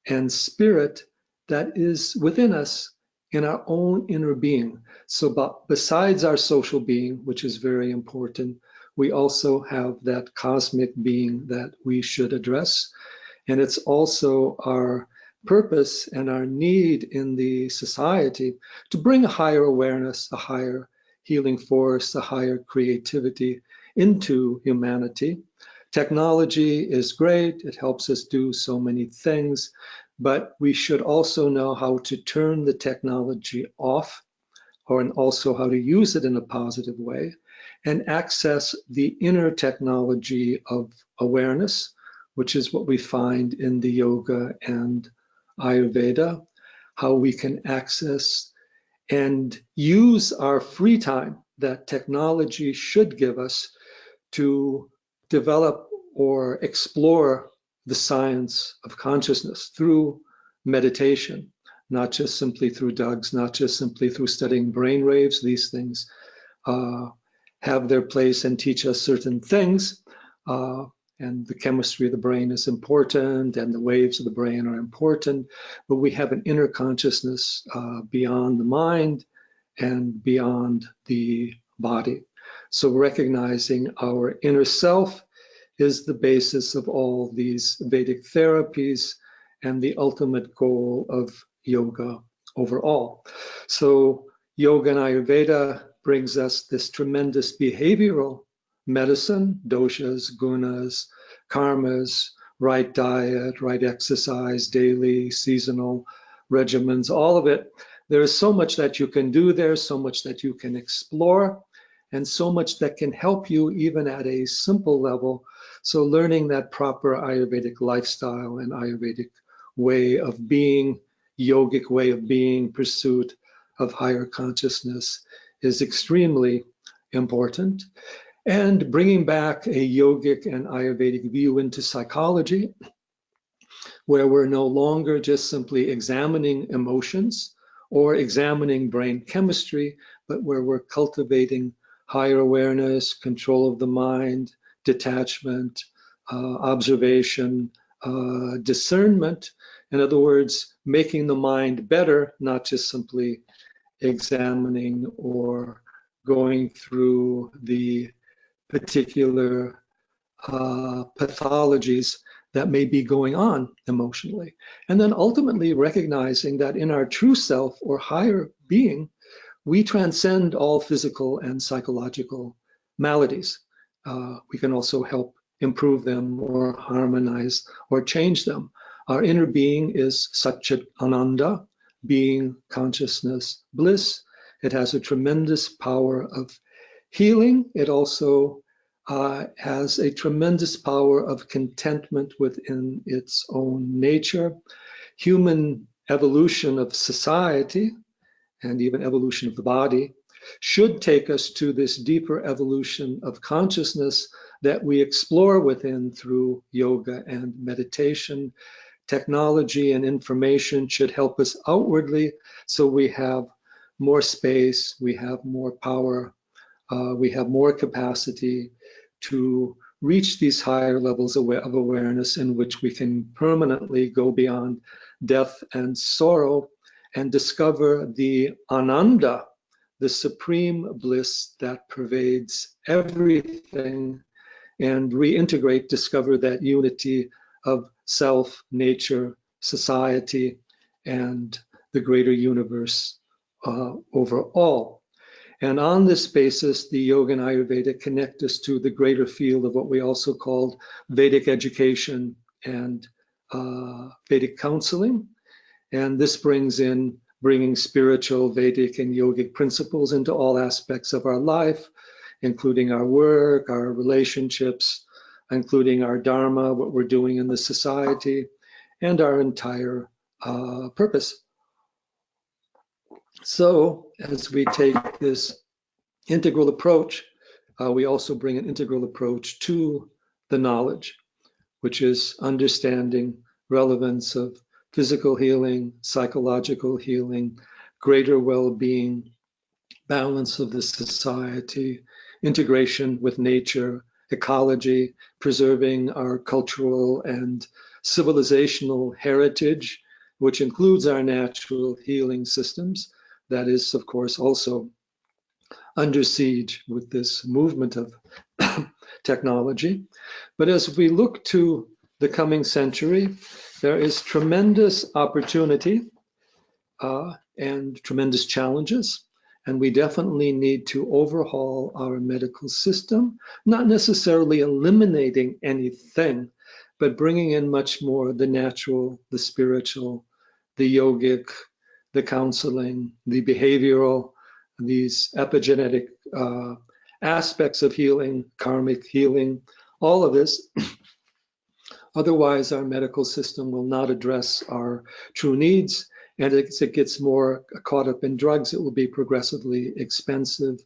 and spirit that is within us in our own inner being. So besides our social being, which is very important, we also have that cosmic being that we should address. And it's also our purpose and our need in the society to bring a higher awareness, a higher healing force, a higher creativity into humanity. Technology is great. It helps us do so many things, but we should also know how to turn the technology off, and also how to use it in a positive way, and access the inner technology of awareness, which is what we find in the Yoga and Ayurveda, how we can access and use our free time that technology should give us to develop or explore the science of consciousness through meditation, not just simply through drugs, not just simply through studying brain waves. These things have their place and teach us certain things. And the chemistry of the brain is important, and the waves of the brain are important, but we have an inner consciousness beyond the mind and beyond the body. So recognizing our inner self is the basis of all these Vedic therapies and the ultimate goal of yoga overall. So Yoga and Ayurveda brings us this tremendous behavioral medicine, doshas, gunas, karmas, right diet, right exercise, daily, seasonal regimens, all of it There is so much that you can do there, so much that you can explore, and so much that can help you even at a simple level. So learning that proper Ayurvedic lifestyle and Ayurvedic way of being, yogic way of being, pursuit of higher consciousness is extremely important. And bringing back a yogic and Ayurvedic view into psychology, where we're no longer just simply examining emotions or examining brain chemistry, but where we're cultivating higher awareness, control of the mind, detachment, observation, discernment. In other words, making the mind better, not just simply examining or going through the particular pathologies that may be going on emotionally. And then ultimately recognizing that in our true self or higher being, we transcend all physical and psychological maladies. We can also help improve them or harmonize or change them. Our inner being is Satchit Ananda, being, consciousness, bliss. It has a tremendous power of healing. It also has a tremendous power of contentment within its own nature. Human evolution of society and even evolution of the body should take us to this deeper evolution of consciousness that we explore within through yoga and meditation. Technology and information should help us outwardly so we have more space, we have more power, we have more capacity to reach these higher levels of awareness in which we can permanently go beyond death and sorrow and discover the ananda, the supreme bliss that pervades everything, and reintegrate, discover that unity of self, nature, society, and the greater universe overall. And on this basis, the Yoga and Ayurveda connect us to the greater field of what we also called Vedic education and Vedic counseling. And this brings in bringing spiritual, Vedic, and yogic principles into all aspects of our life, including our work, our relationships, including our dharma, what we're doing in the society, and our entire purpose. So as we take this integral approach, we also bring an integral approach to the knowledge, which is understanding relevance of physical healing, psychological healing, greater well-being, balance of the society, integration with nature, ecology, preserving our cultural and civilizational heritage, which includes our natural healing systems. That is, of course, also under siege with this movement of technology. But as we look to the coming century, there is tremendous opportunity and tremendous challenges. And we definitely need to overhaul our medical system, not necessarily eliminating anything, but bringing in much more the natural, the spiritual, the yogic, the counseling, the behavioral, these epigenetic aspects of healing, karmic healing, all of this. Otherwise, our medical system will not address our true needs. And as it gets more caught up in drugs, it will be progressively expensive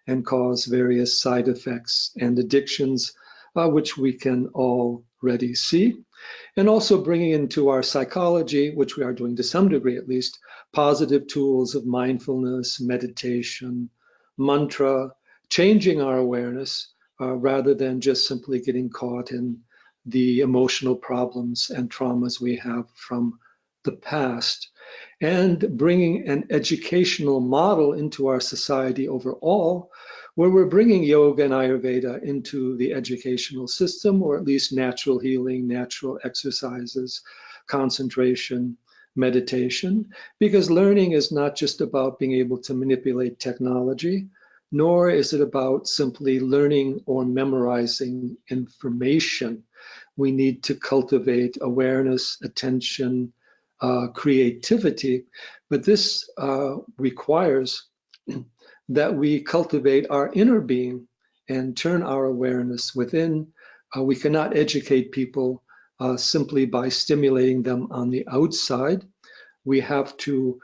and cause various side effects and addictions, which we can already see. And also bringing into our psychology, which we are doing to some degree at least, positive tools of mindfulness, meditation, mantra, changing our awareness rather than just simply getting caught in the emotional problems and traumas we have from the past, and bringing an educational model into our society overall, where we're bringing yoga and Ayurveda into the educational system, or at least natural healing, natural exercises, concentration, meditation, because learning is not just about being able to manipulate technology, nor is it about simply learning or memorizing information. We need to cultivate awareness, attention, creativity, but this requires that we cultivate our inner being and turn our awareness within. We cannot educate people simply by stimulating them on the outside. We have to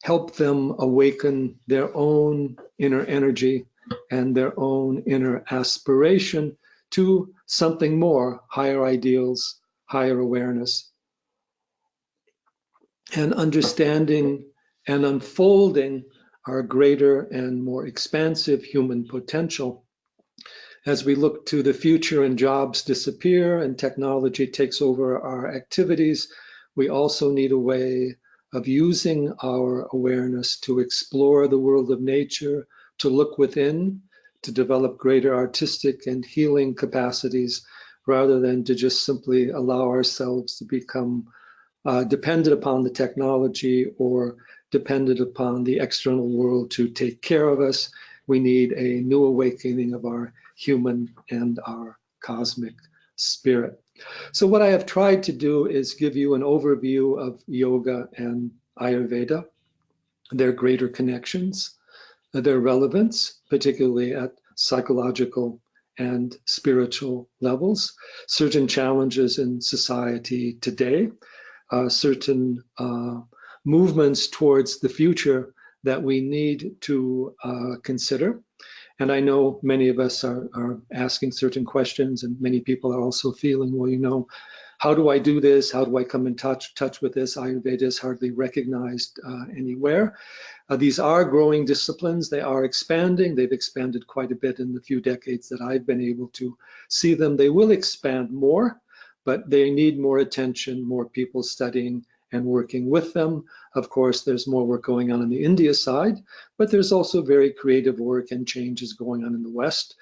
help them awaken their own inner energy and their own inner aspiration to something more, higher ideals, higher awareness, and understanding and unfolding our greater and more expansive human potential. As we look to the future and jobs disappear and technology takes over our activities, we also need a way of using our awareness to explore the world of nature, to look within, to develop greater artistic and healing capacities, rather than to just simply allow ourselves to become dependent upon the technology or dependent upon the external world to take care of us. We need a new awakening of our human and our cosmic spirit. So what I have tried to do is give you an overview of yoga and Ayurveda, their greater connections, their relevance, particularly at psychological and spiritual levels, certain challenges in society today, certain movements towards the future that we need to consider. And I know many of us are asking certain questions, and many people are also feeling, well, you know, how do I do this? How do I come in touch with this? Ayurveda is hardly recognized anywhere. These are growing disciplines. They are expanding. They've expanded quite a bit in the few decades that I've been able to see them. They will expand more, but they need more attention, more people studying and working with them. Of course, there's more work going on the India side, but there's also very creative work and changes going on in the West.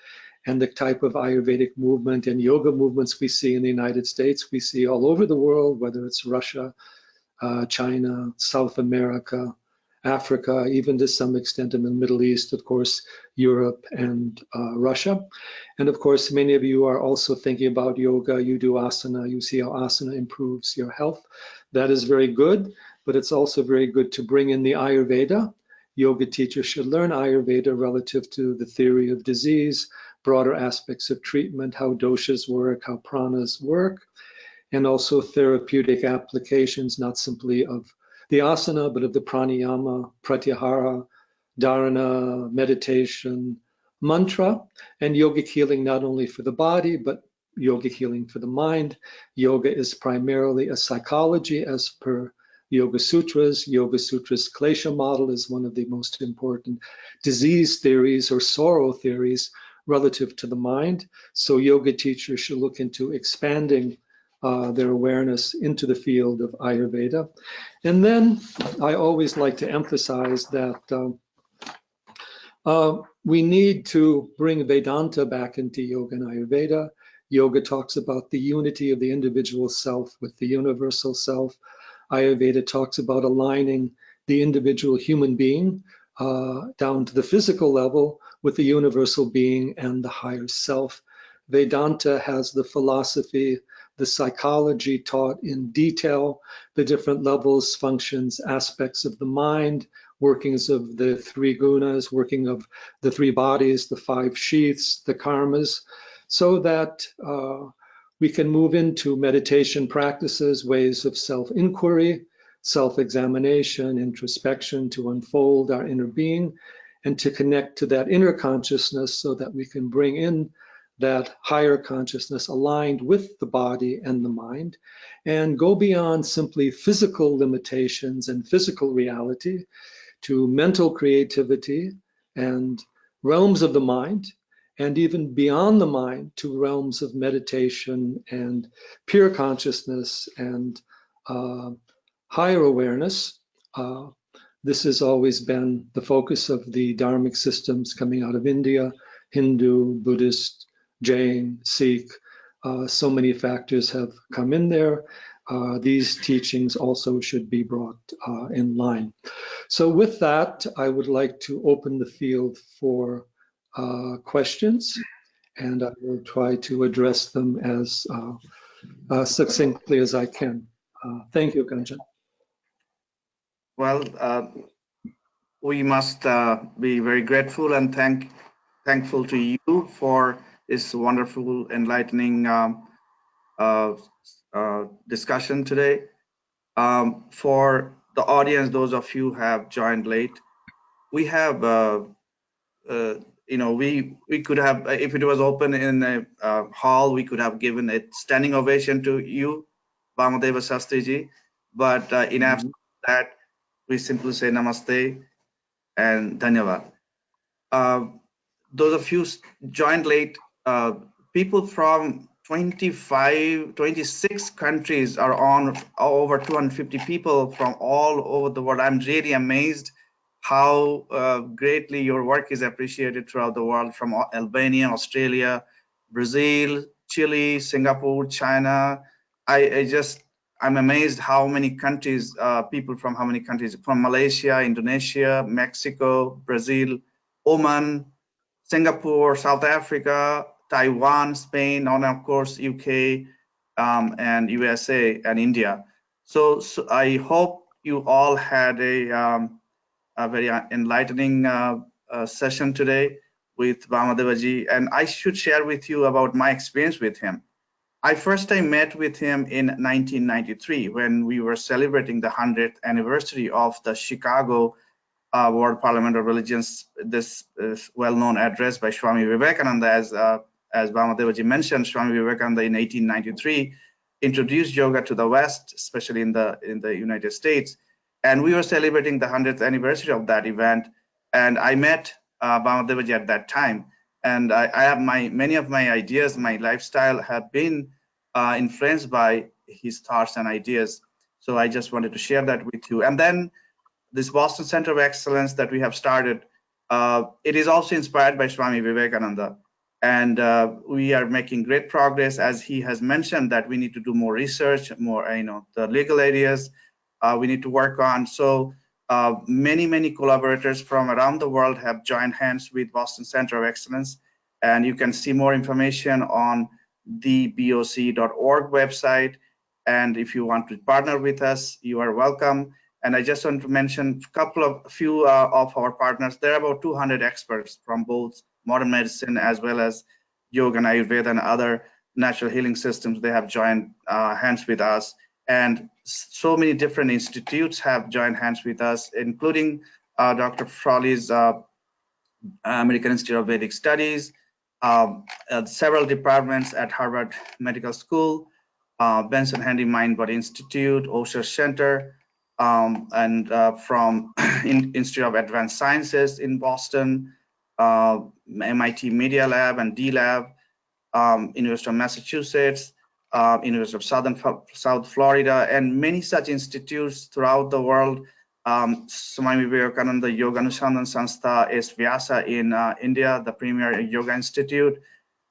And the type of Ayurvedic movement and yoga movements we see in the United States, we see all over the world, whether it's Russia, China, South America, Africa, even to some extent in the Middle East, of course, Europe and Russia. And of course, many of you are also thinking about yoga. You do asana, you see how asana improves your health. That is very good, but it's also very good to bring in the Ayurveda. Yoga teachers should learn Ayurveda relative to the theory of disease, broader aspects of treatment, how doshas work, how pranas work, and also therapeutic applications, not simply of the asana, but of the pranayama, pratyahara, dharana, meditation, mantra, and yogic healing not only for the body, but yogic healing for the mind. Yoga is primarily a psychology as per Yoga Sutras. Yoga Sutras Klesha model is one of the most important disease theories or sorrow theories relative to the mind. So yoga teachers should look into expanding their awareness into the field of Ayurveda. And then I always like to emphasize that we need to bring Vedanta back into yoga and Ayurveda. Yoga talks about the unity of the individual self with the universal self. Ayurveda talks about aligning the individual human being down to the physical level with the universal being and the higher self. Vedanta has the philosophy, the psychology taught in detail, the different levels, functions, aspects of the mind, workings of the three gunas, working of the three bodies, the five sheaths, the karmas, so that we can move into meditation practices, ways of self-inquiry, self-examination, introspection to unfold our inner being and to connect to that inner consciousness so that we can bring in that higher consciousness aligned with the body and the mind and go beyond simply physical limitations and physical reality to mental creativity and realms of the mind, and even beyond the mind to realms of meditation and pure consciousness and higher awareness. This has always been the focus of the Dharmic systems coming out of India, Hindu, Buddhist, Jain, Sikh. So many factors have come in there. These teachings also should be brought in line. So with that, I would like to open the field for questions, and I will try to address them as succinctly as I can. Thank you, Kanchan. Well, we must be very grateful and thankful to you for this wonderful, enlightening discussion today. For the audience, those of you who have joined late, we have, we could have, if it was open in a hall, we could have given a standing ovation to you, Vamadeva Sastry ji. But in absence of that, we simply say namaste and dhanyavad. Those of you joined late, people from 26 countries are on, over 250 people from all over the world. I'm really amazed how greatly your work is appreciated throughout the world, from Albania, Australia, Brazil, Chile, Singapore, China. I'm amazed how many countries, people from how many countries, from Malaysia, Indonesia, Mexico, Brazil, Oman, Singapore, South Africa, Taiwan, Spain, and of course UK, and USA and India. So I hope you all had a very enlightening session today with Vamadeva ji, and I should share with you about my experience with him. I first time met with him in 1993 when we were celebrating the 100th anniversary of the Chicago World Parliament of Religions, this well-known address by Swami Vivekananda. As Vamadeva ji mentioned, Swami Vivekananda in 1893 introduced yoga to the West, especially in the United States. And we were celebrating the 100th anniversary of that event. And I met Vamadeva ji at that time. And I have many of my ideas, my lifestyle have been influenced by his thoughts and ideas. So I just wanted to share that with you. And then this Boston Center of Excellence that we have started, it is also inspired by Swami Vivekananda. And we are making great progress, as he has mentioned, that we need to do more research, more, the legal areas we need to work on. So many collaborators from around the world have joined hands with Boston Center of Excellence. And you can see more information on the boc.org website. And if you want to partner with us, you are welcome. And I just want to mention a few of our partners. There are about 200 experts from both modern medicine as well as Yoga and Ayurveda and other natural healing systems. They have joined hands with us. And so many different institutes have joined hands with us, including Dr. Frawley's American Institute of Vedic Studies, several departments at Harvard Medical School, Benson Handy Mind Body Institute, Osher Center, and from Institute of Advanced Sciences in Boston, MIT Media Lab and D Lab, University of Massachusetts, University of South Florida, and many such institutes throughout the world. Swami Vivekananda Yoga Anusandhan Sanstha is Vyasa in India, the premier yoga institute,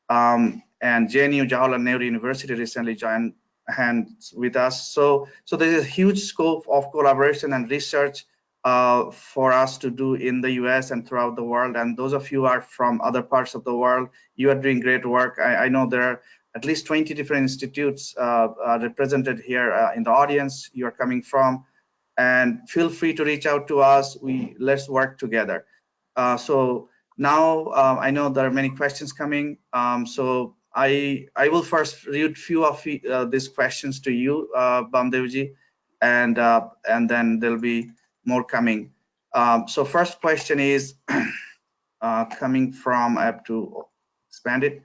and JNU Jawaharlal Nehru University recently joined hands with us. So there is a huge scope of collaboration and research for us to do in the US and throughout the world. And those of you who are from other parts of the world, you are doing great work. I know there are at least 20 different institutes represented here in the audience you are coming from. And feel free to reach out to us. Let's work together. So now I know there are many questions coming. So I will first read few of these questions to you, Bamdevji, and then there'll be more coming. So first question is coming from, I have to expand it.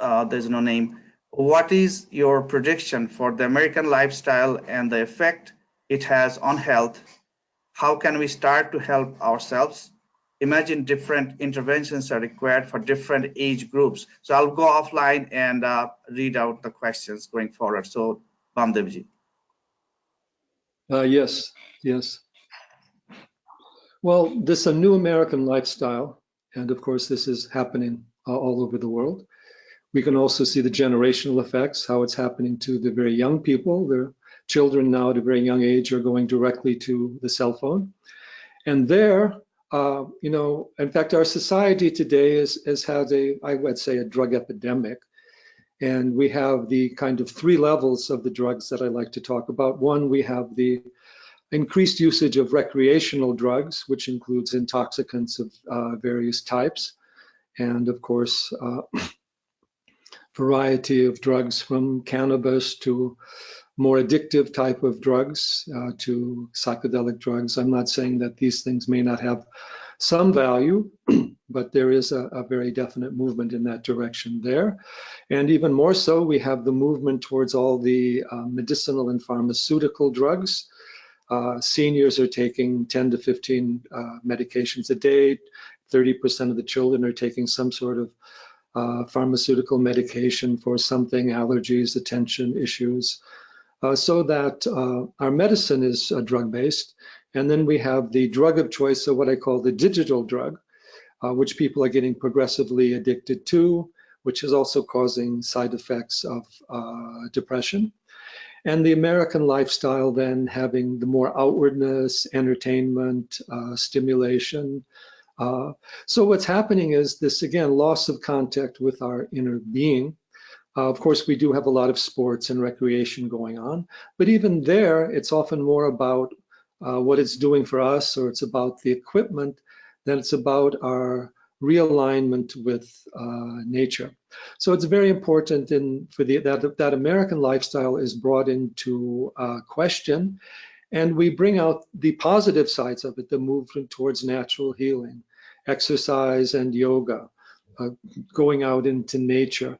There's no name. What is your prediction for the American lifestyle and the effect it has on health? How can we start to help ourselves? Imagine different interventions are required for different age groups. So I'll go offline and read out the questions going forward. So Bamdevji. Yes. Well, this is a new American lifestyle. And of course, this is happening all over the world. We can also see the generational effects, how it's happening to the very young people. Their children now at a very young age are going directly to the cell phone. And there, in fact, our society today has had I would say, a drug epidemic. And we have the kind of 3 levels of the drugs that I like to talk about. One, we have the increased usage of recreational drugs, which includes intoxicants of various types. And of course, variety of drugs from cannabis to more addictive type of drugs to psychedelic drugs. I'm not saying that these things may not have some value, but there is a very definite movement in that direction there. And even more so, we have the movement towards all the medicinal and pharmaceutical drugs. Seniors are taking 10 to 15 medications a day. 30% of the children are taking some sort of pharmaceutical medication for something, allergies, attention issues, so that our medicine is drug-based. And then we have the drug of choice, so what I call the digital drug, which people are getting progressively addicted to, which is also causing side effects of depression. And the American lifestyle then having the more outwardness, entertainment, stimulation. So what's happening is this, again, loss of contact with our inner being. Of course, we do have a lot of sports and recreation going on, but even there, it's often more about what it's doing for us, or it's about the equipment, than it's about our realignment with nature. So it's very important that American lifestyle is brought into question, and we bring out the positive sides of it, the movement towards natural healing, exercise and yoga, going out into nature.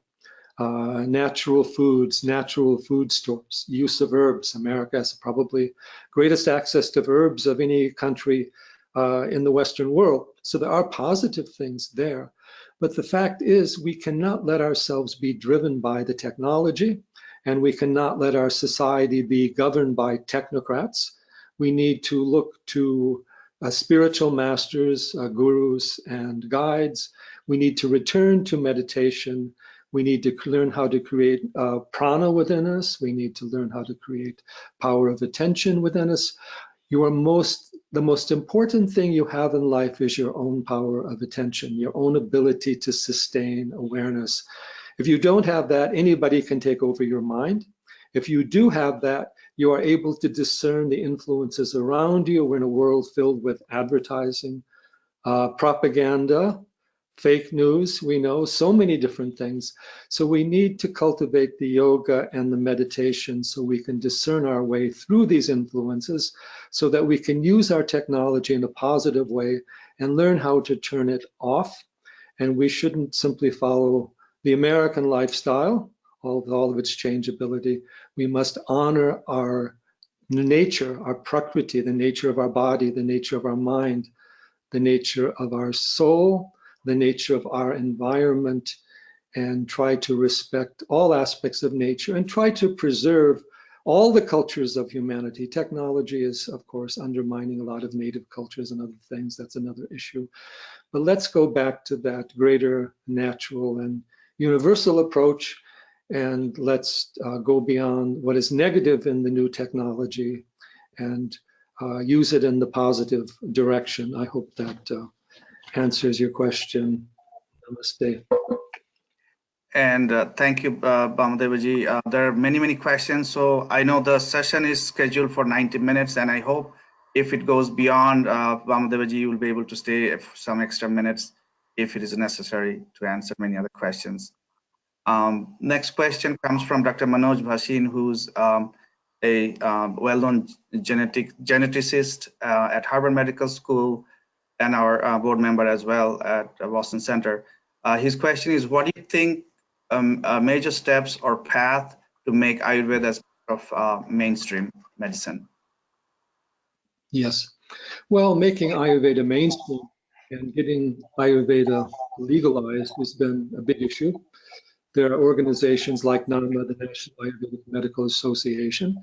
Natural foods, natural food stores, use of herbs. America has probably greatest access to herbs of any country in the Western world. So there are positive things there. But the fact is, we cannot let ourselves be driven by the technology, and we cannot let our society be governed by technocrats. We need to look to spiritual masters, gurus, and guides. We need to return to meditation. We need to learn how to create prana within us. We need to learn how to create power of attention within us. The most important thing you have in life is your own power of attention, your own ability to sustain awareness. If you don't have that, anybody can take over your mind. If you do have that, you are able to discern the influences around you. We're in a world filled with advertising, propaganda, fake news, we know, so many different things. So we need to cultivate the yoga and the meditation so we can discern our way through these influences so that we can use our technology in a positive way and learn how to turn it off. And we shouldn't simply follow the American lifestyle, all of its changeability. We must honor our nature, our prakriti, the nature of our body, the nature of our mind, the nature of our soul, the nature of our environment, and try to respect all aspects of nature and try to preserve all the cultures of humanity. Technology is, of course, undermining a lot of native cultures and other things. That's another issue. But let's go back to that greater natural and universal approach, and let's go beyond what is negative in the new technology and use it in the positive direction. I hope that answers your question. Namaste. And thank you, Vamadeva. There are many questions. So I know the session is scheduled for 90 minutes, and I hope if it goes beyond, Vamadeva, you will be able to stay some extra minutes if it is necessary to answer many other questions. Next question comes from Dr. Manoj Bhasin, who's a well-known geneticist at Harvard Medical School and our board member as well at Boston Center. His question is, what do you think major steps or path to make Ayurveda as part of mainstream medicine? Yes. Well, making Ayurveda mainstream and getting Ayurveda legalized has been a big issue. There are organizations like NAMA, the National Ayurvedic Medical Association.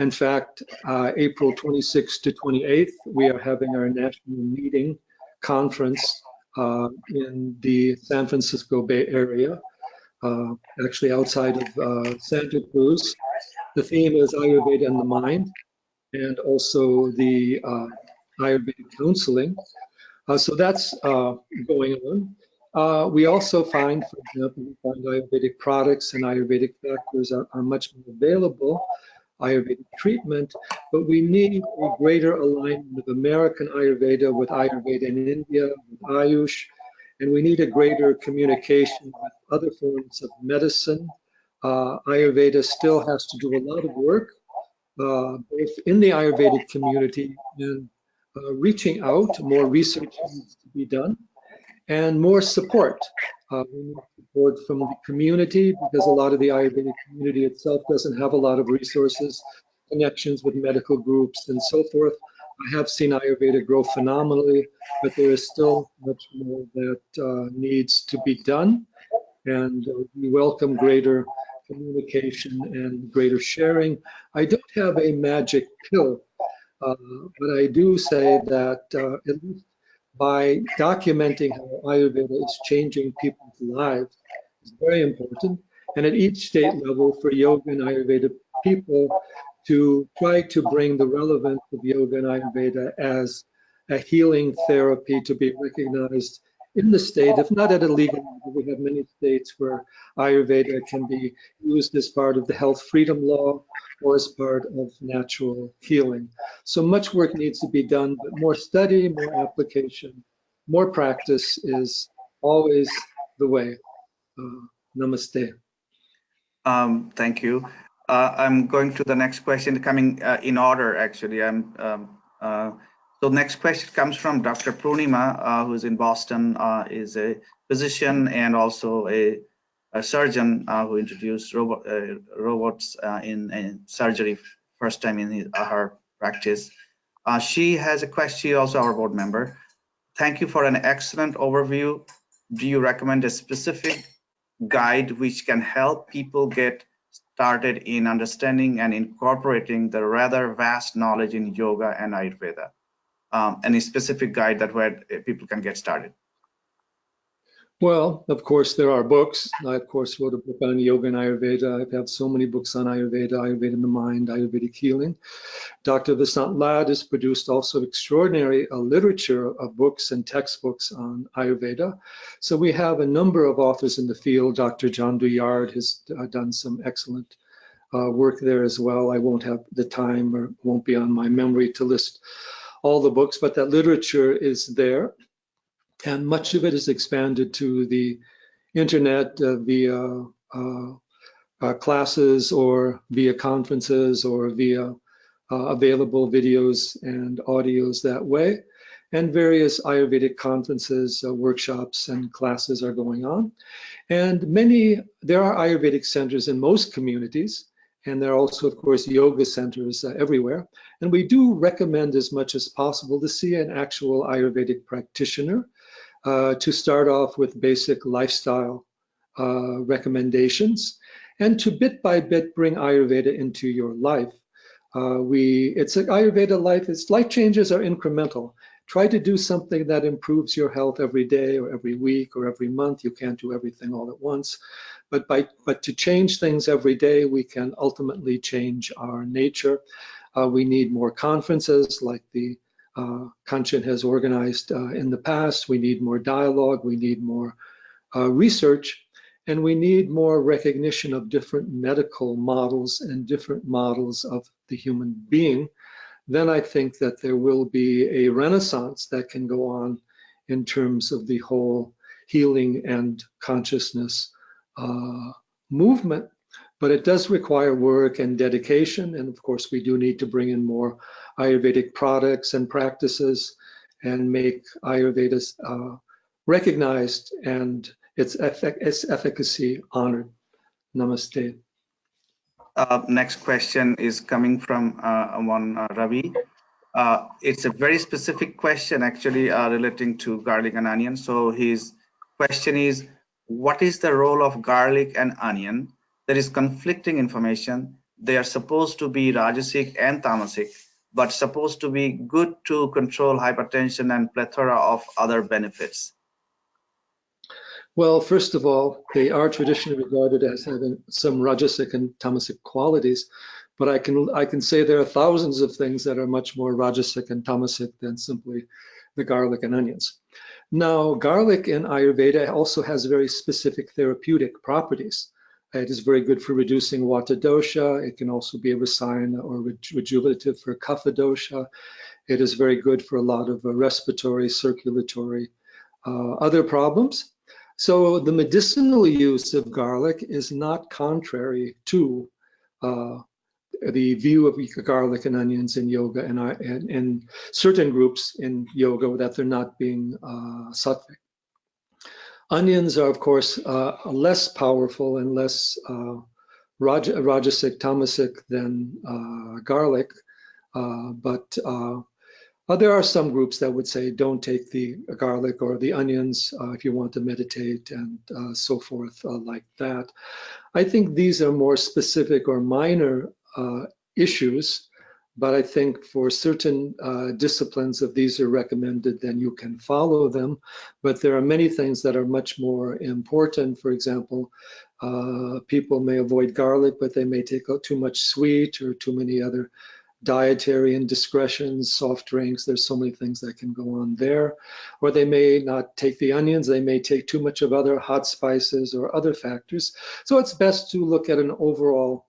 In fact, April 26th to 28th, we are having our national meeting conference in the San Francisco Bay Area, actually outside of Santa Cruz. The theme is Ayurveda and the Mind, and also the Ayurvedic counseling. So that's going on. We also find, for example, we find Ayurvedic products and Ayurvedic factors are much more available, Ayurvedic treatment, but we need a greater alignment of American Ayurveda with Ayurveda in India, with Ayush, and we need a greater communication with other forms of medicine. Ayurveda still has to do a lot of work, both in the Ayurvedic community and reaching out. More research needs to be done and more support. We need support from the community because a lot of the Ayurvedic community itself doesn't have a lot of resources, connections with medical groups and so forth. I have seen Ayurveda grow phenomenally, but there is still much more that needs to be done. And we welcome greater communication and greater sharing. I don't have a magic pill, but I do say that at least by documenting how Ayurveda is changing people's lives is very important. And at each state level for yoga and Ayurveda people to try to bring the relevance of yoga and Ayurveda as a healing therapy to be recognized in the state, if not at a legal level. We have many states where Ayurveda can be used as part of the health freedom law or as part of natural healing. So much work needs to be done, but more study, more application, more practice is always the way. Namaste. Thank you. I'm going to the next question, coming in order, actually. So next question comes from Dr. Purnima, who is in Boston, is a physician and also a surgeon who introduced robots in surgery first time in her practice. She has a question. She's also our board member. Thank you for an excellent overview. Do you recommend a specific guide which can help people get started in understanding and incorporating the rather vast knowledge in yoga and Ayurveda? Any specific guide that where people can get started? Well, of course, there are books. I, of course, wrote a book on yoga and Ayurveda. I've had so many books on Ayurveda, Ayurveda in the mind, Ayurvedic healing. Dr. Vasant Lad has produced also extraordinary literature of books and textbooks on Ayurveda. So we have a number of authors in the field. Dr. John Duyard has done some excellent work there as well. I won't have the time or won't be on my memory to list all the books, but that literature is there. And much of it is expanded to the internet via classes or via conferences or via available videos and audios that way. And various Ayurvedic conferences, workshops, and classes are going on. And there are Ayurvedic centers in most communities. And there are also, of course, yoga centers everywhere. And we do recommend as much as possible to see an actual Ayurvedic practitioner to start off with basic lifestyle recommendations and to bit by bit bring Ayurveda into your life. It's an Ayurveda life. Life changes are incremental. Try to do something that improves your health every day or every week or every month. You can't do everything all at once. But to change things every day, we can ultimately change our nature. We need more conferences like the Kanchan has organized in the past. We need more dialogue. We need more research. And we need more recognition of different medical models and different models of the human being. Then I think that there will be a renaissance that can go on in terms of the whole healing and consciousness movement. But it does require work and dedication. And of course, we do need to bring in more Ayurvedic products and practices and make Ayurveda recognized and its efficacy honored. Namaste. Next question is coming from Ravi. It's a very specific question, actually, relating to garlic and onion. So his question is, what is the role of garlic and onion? There is conflicting information. They are supposed to be rajasic and tamasic, but supposed to be good to control hypertension and plethora of other benefits. Well, first of all, they are traditionally regarded as having some rajasic and tamasic qualities, but I can say there are thousands of things that are much more rajasic and tamasic than simply the garlic and onions. Now, garlic in Ayurveda also has very specific therapeutic properties. It is very good for reducing Vata dosha. It can also be a rasayana or rejuvenative for Kapha dosha. It is very good for a lot of respiratory, circulatory, other problems. So the medicinal use of garlic is not contrary to the view of garlic and onions in yoga and certain groups in yoga that they're not being sattvic. Onions are, of course, less powerful and less rajasic, tamasic than garlic, but there are some groups that would say don't take the garlic or the onions if you want to meditate and so forth like that. I think these are more specific or minor issues, but I think for certain disciplines, if these are recommended, then you can follow them. But there are many things that are much more important. For example, people may avoid garlic, but they may take too much sweet or too many other dietary indiscretions, soft drinks. There's so many things that can go on there. Or they may not take the onions. They may take too much of other hot spices or other factors. So it's best to look at an overall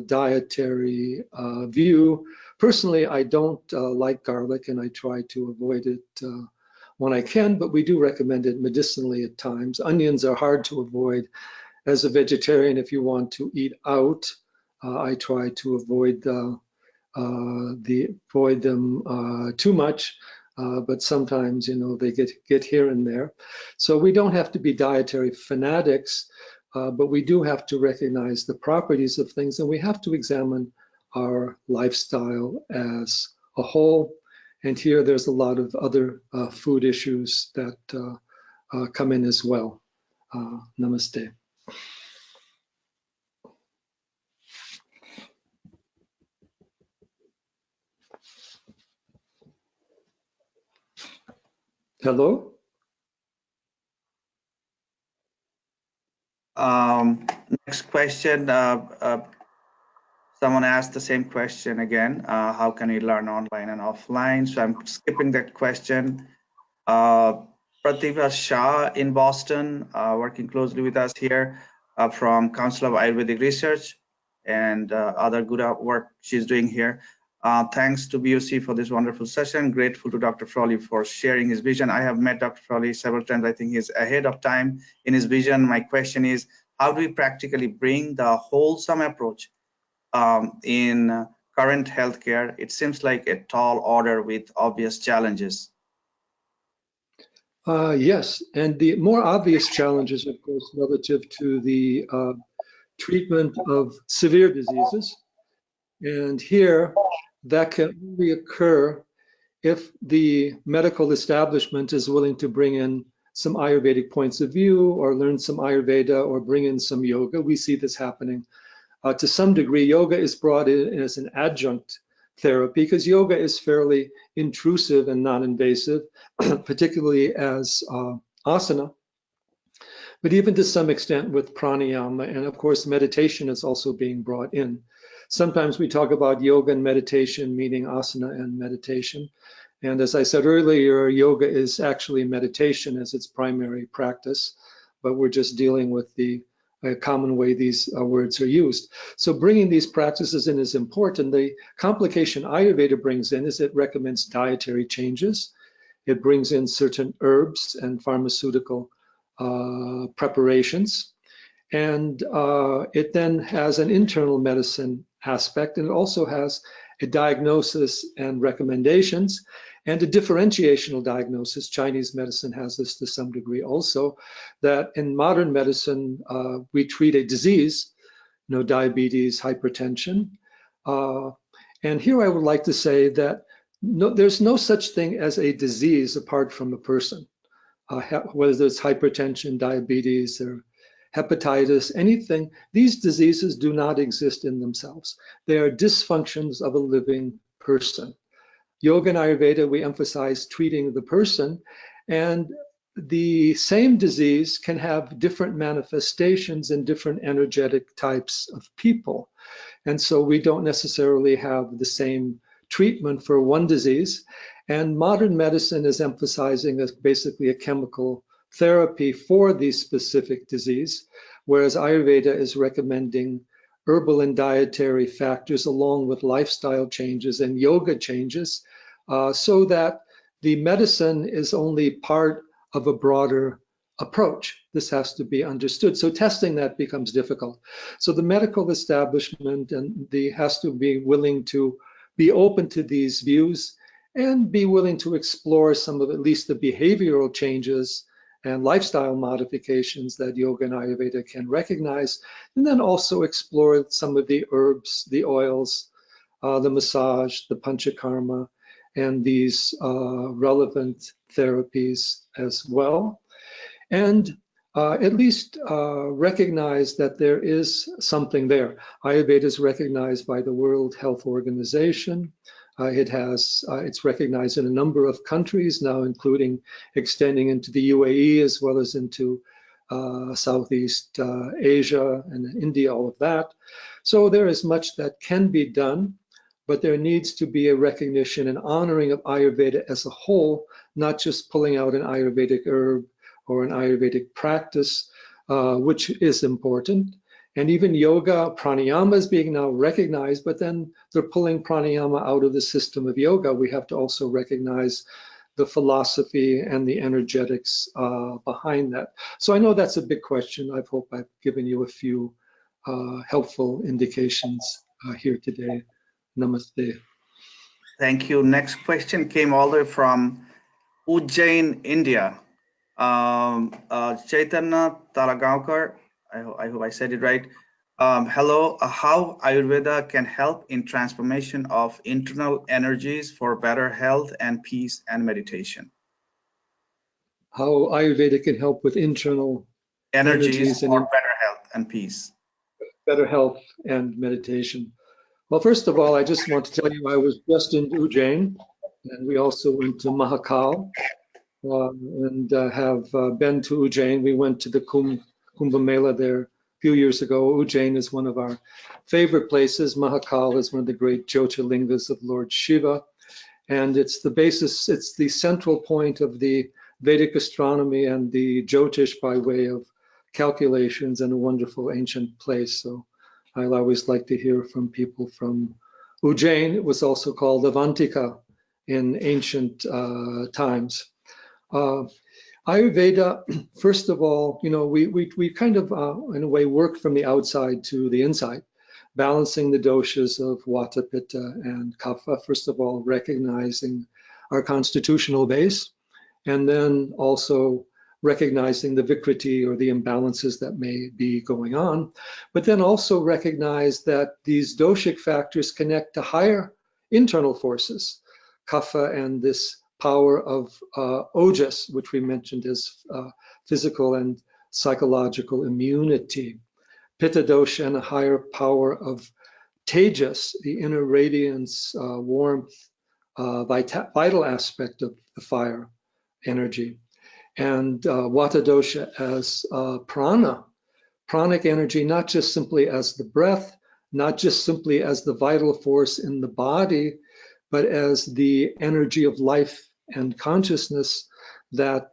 dietary view. Personally, I don't like garlic and I try to avoid it when I can, but we do recommend it medicinally at times. Onions are hard to avoid. As a vegetarian, if you want to eat out, I try to avoid them too much, but sometimes, you know, they get here and there. So we don't have to be dietary fanatics, but we do have to recognize the properties of things, and we have to examine our lifestyle as a whole. And here there's a lot of other food issues that come in as well. Namaste. Hello? Next question. Someone asked the same question again. How can we learn online and offline? So I'm skipping that question. Pratibha Shah in Boston, working closely with us here from Council of Ayurvedic Research and other good work she's doing here. Thanks to BOC for this wonderful session. Grateful to Dr. Frawley for sharing his vision. I have met Dr. Frawley several times. I think he's ahead of time in his vision. My question is, how do we practically bring the wholesome approach in current healthcare? It seems like a tall order with obvious challenges. Yes, and the more obvious challenges, of course, relative to the treatment of severe diseases. And here, that can only occur if the medical establishment is willing to bring in some Ayurvedic points of view or learn some Ayurveda or bring in some yoga. We see this happening. To some degree, yoga is brought in as an adjunct therapy because yoga is fairly intrusive and non-invasive, particularly as asana, but even to some extent with pranayama. And of course, meditation is also being brought in. Sometimes we talk about yoga and meditation, meaning asana and meditation. And as I said earlier, yoga is actually meditation as its primary practice, but we're just dealing with the common way these words are used. So bringing these practices in is important. The complication Ayurveda brings in is it recommends dietary changes. It brings in certain herbs and pharmaceutical preparations. And it then has an internal medicine aspect, and it also has a diagnosis and recommendations and a differentiational diagnosis. Chinese medicine has this to some degree also, that in modern medicine, we treat a disease, diabetes, hypertension. And here I would like to say that there's no such thing as a disease apart from a person, whether it's hypertension, diabetes, or hepatitis, anything. These diseases do not exist in themselves. They are dysfunctions of a living person. Yoga and Ayurveda, we emphasize treating the person, and the same disease can have different manifestations in different energetic types of people. And so we don't necessarily have the same treatment for one disease. And modern medicine is emphasizing basically a chemical therapy for the specific disease, whereas Ayurveda is recommending herbal and dietary factors along with lifestyle changes and yoga changes, so that the medicine is only part of a broader approach. This has to be understood. So testing that becomes difficult. So the medical establishment has to be willing to be open to these views and be willing to explore some of at least the behavioral changes and lifestyle modifications that yoga and Ayurveda can recognize, and then also explore some of the herbs, the oils, the massage, the panchakarma, and these relevant therapies as well. And at least recognize that there is something there. Ayurveda is recognized by the World Health Organization. It's recognized in a number of countries now, including extending into the UAE as well as into Southeast Asia and India, all of that. So there is much that can be done, but there needs to be a recognition and honoring of Ayurveda as a whole, not just pulling out an Ayurvedic herb or an Ayurvedic practice, which is important. And even yoga, pranayama is being now recognized, but then they're pulling pranayama out of the system of yoga. We have to also recognize the philosophy and the energetics behind that. So I know that's a big question. I hope I've given you a few helpful indications here today. Namaste. Thank you. Next question came all the way from Ujjain, India. Chaitanya Talagaonkar, I hope I said it right. Hello, how Ayurveda can help in transformation of internal energies for better health and peace and meditation. How Ayurveda can help with internal Energies for better health and peace. Better health and meditation. Well, first of all, I just want to tell you I was just in Ujjain, and we also went to Mahakal. And have been to Ujjain. We went to the Kumbh Mela there a few years ago. Ujjain is one of our favorite places. Mahakal is one of the great Jyotirlingas of Lord Shiva. And it's the basis, it's the central point of the Vedic astronomy and the Jyotish by way of calculations, and a wonderful ancient place. So I always like to hear from people from Ujjain. It was also called Avantika in ancient times. Ayurveda, first of all, we kind of, in a way, work from the outside to the inside, balancing the doshas of Vata, Pitta, and Kapha. First of all, recognizing our constitutional base, and then also recognizing the vikriti or the imbalances that may be going on, but then also recognize that these doshic factors connect to higher internal forces, Kapha and this power of ojas, which we mentioned as physical and psychological immunity. Pitta dosha and a higher power of tejas, the inner radiance, warmth, vital aspect of the fire energy. And Vata dosha as prana, pranic energy, not just simply as the breath, not just simply as the vital force in the body, but as the energy of life and consciousness that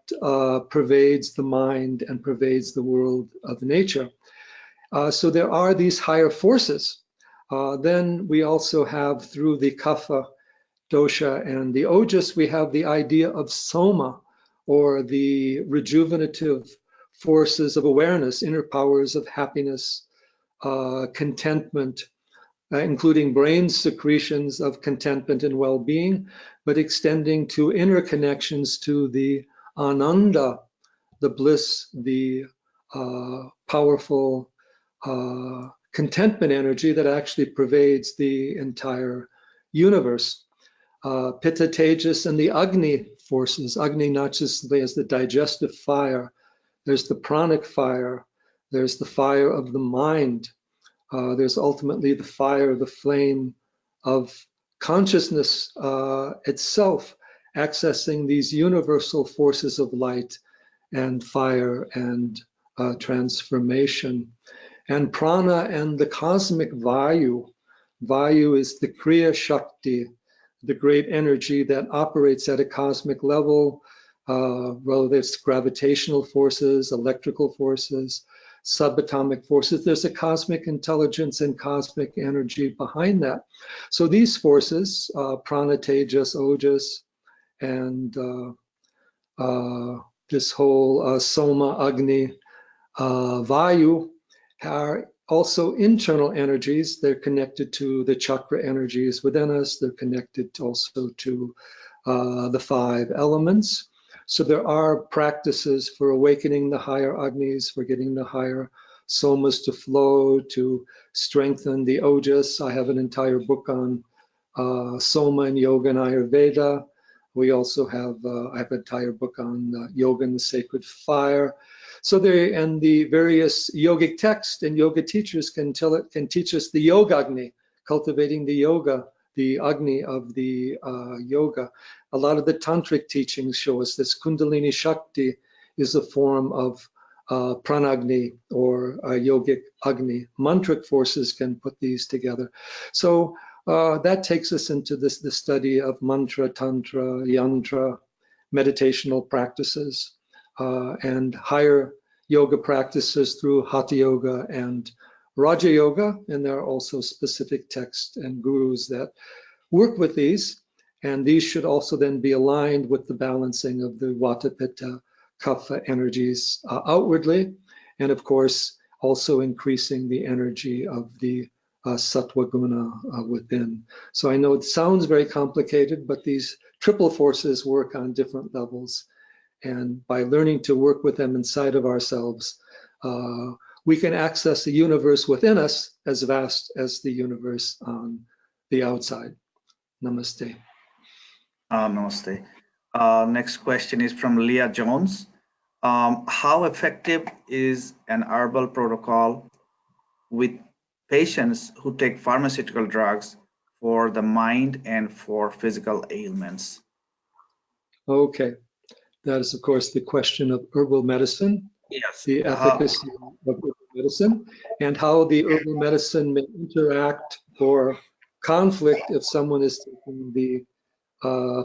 pervades the mind and pervades the world of nature. So there are these higher forces. Then we also have, through the kapha dosha and the ojas, we have the idea of soma, or the rejuvenative forces of awareness, inner powers of happiness, contentment, including brain secretions of contentment and well-being, but extending to inner connections to the ananda, the bliss, the powerful contentment energy that actually pervades the entire universe. Pitta, Tejas, and the Agni forces. Agni not just as the digestive fire, there's the pranic fire, there's the fire of the mind, there's ultimately the fire, the flame of consciousness itself, accessing these universal forces of light and fire and transformation. And prana and the cosmic vayu. Vayu is the Kriya Shakti, the great energy that operates at a cosmic level, whether it's gravitational forces, electrical forces, subatomic forces. There's a cosmic intelligence and cosmic energy behind that. So these forces, prana, tejas, ojas, and this whole soma, agni, vayu, are also internal energies. They're connected to the chakra energies within us. They're connected also to the 5 elements. So there are practices for awakening the higher agnis, for getting the higher somas to flow, to strengthen the ojas. I have an entire book on soma and yoga and Ayurveda. We also have, I have an entire book on yoga and the sacred fire. So and the various yogic texts and yoga teachers can teach us the yoga agni, cultivating the yoga, the agni of the yoga. A lot of the tantric teachings show us this kundalini shakti is a form of pranagni or yogic agni. Mantric forces can put these together. So that takes us into the study of mantra, tantra, yantra, meditational practices, and higher yoga practices through hatha yoga and raja yoga. And there are also specific texts and gurus that work with these. And these should also then be aligned with the balancing of the vata, pitta, kapha energies outwardly. And of course, also increasing the energy of the sattva guna within. So I know it sounds very complicated, but these triple forces work on different levels. And by learning to work with them inside of ourselves, we can access the universe within us as vast as the universe on the outside. Namaste. Namaste. Next question is from Leah Jones. How effective is an herbal protocol with patients who take pharmaceutical drugs for the mind and for physical ailments? Okay. That is, of course, the question of herbal medicine, Yes. the efficacy of herbal medicine, and how the herbal medicine may interact or conflict if someone is taking the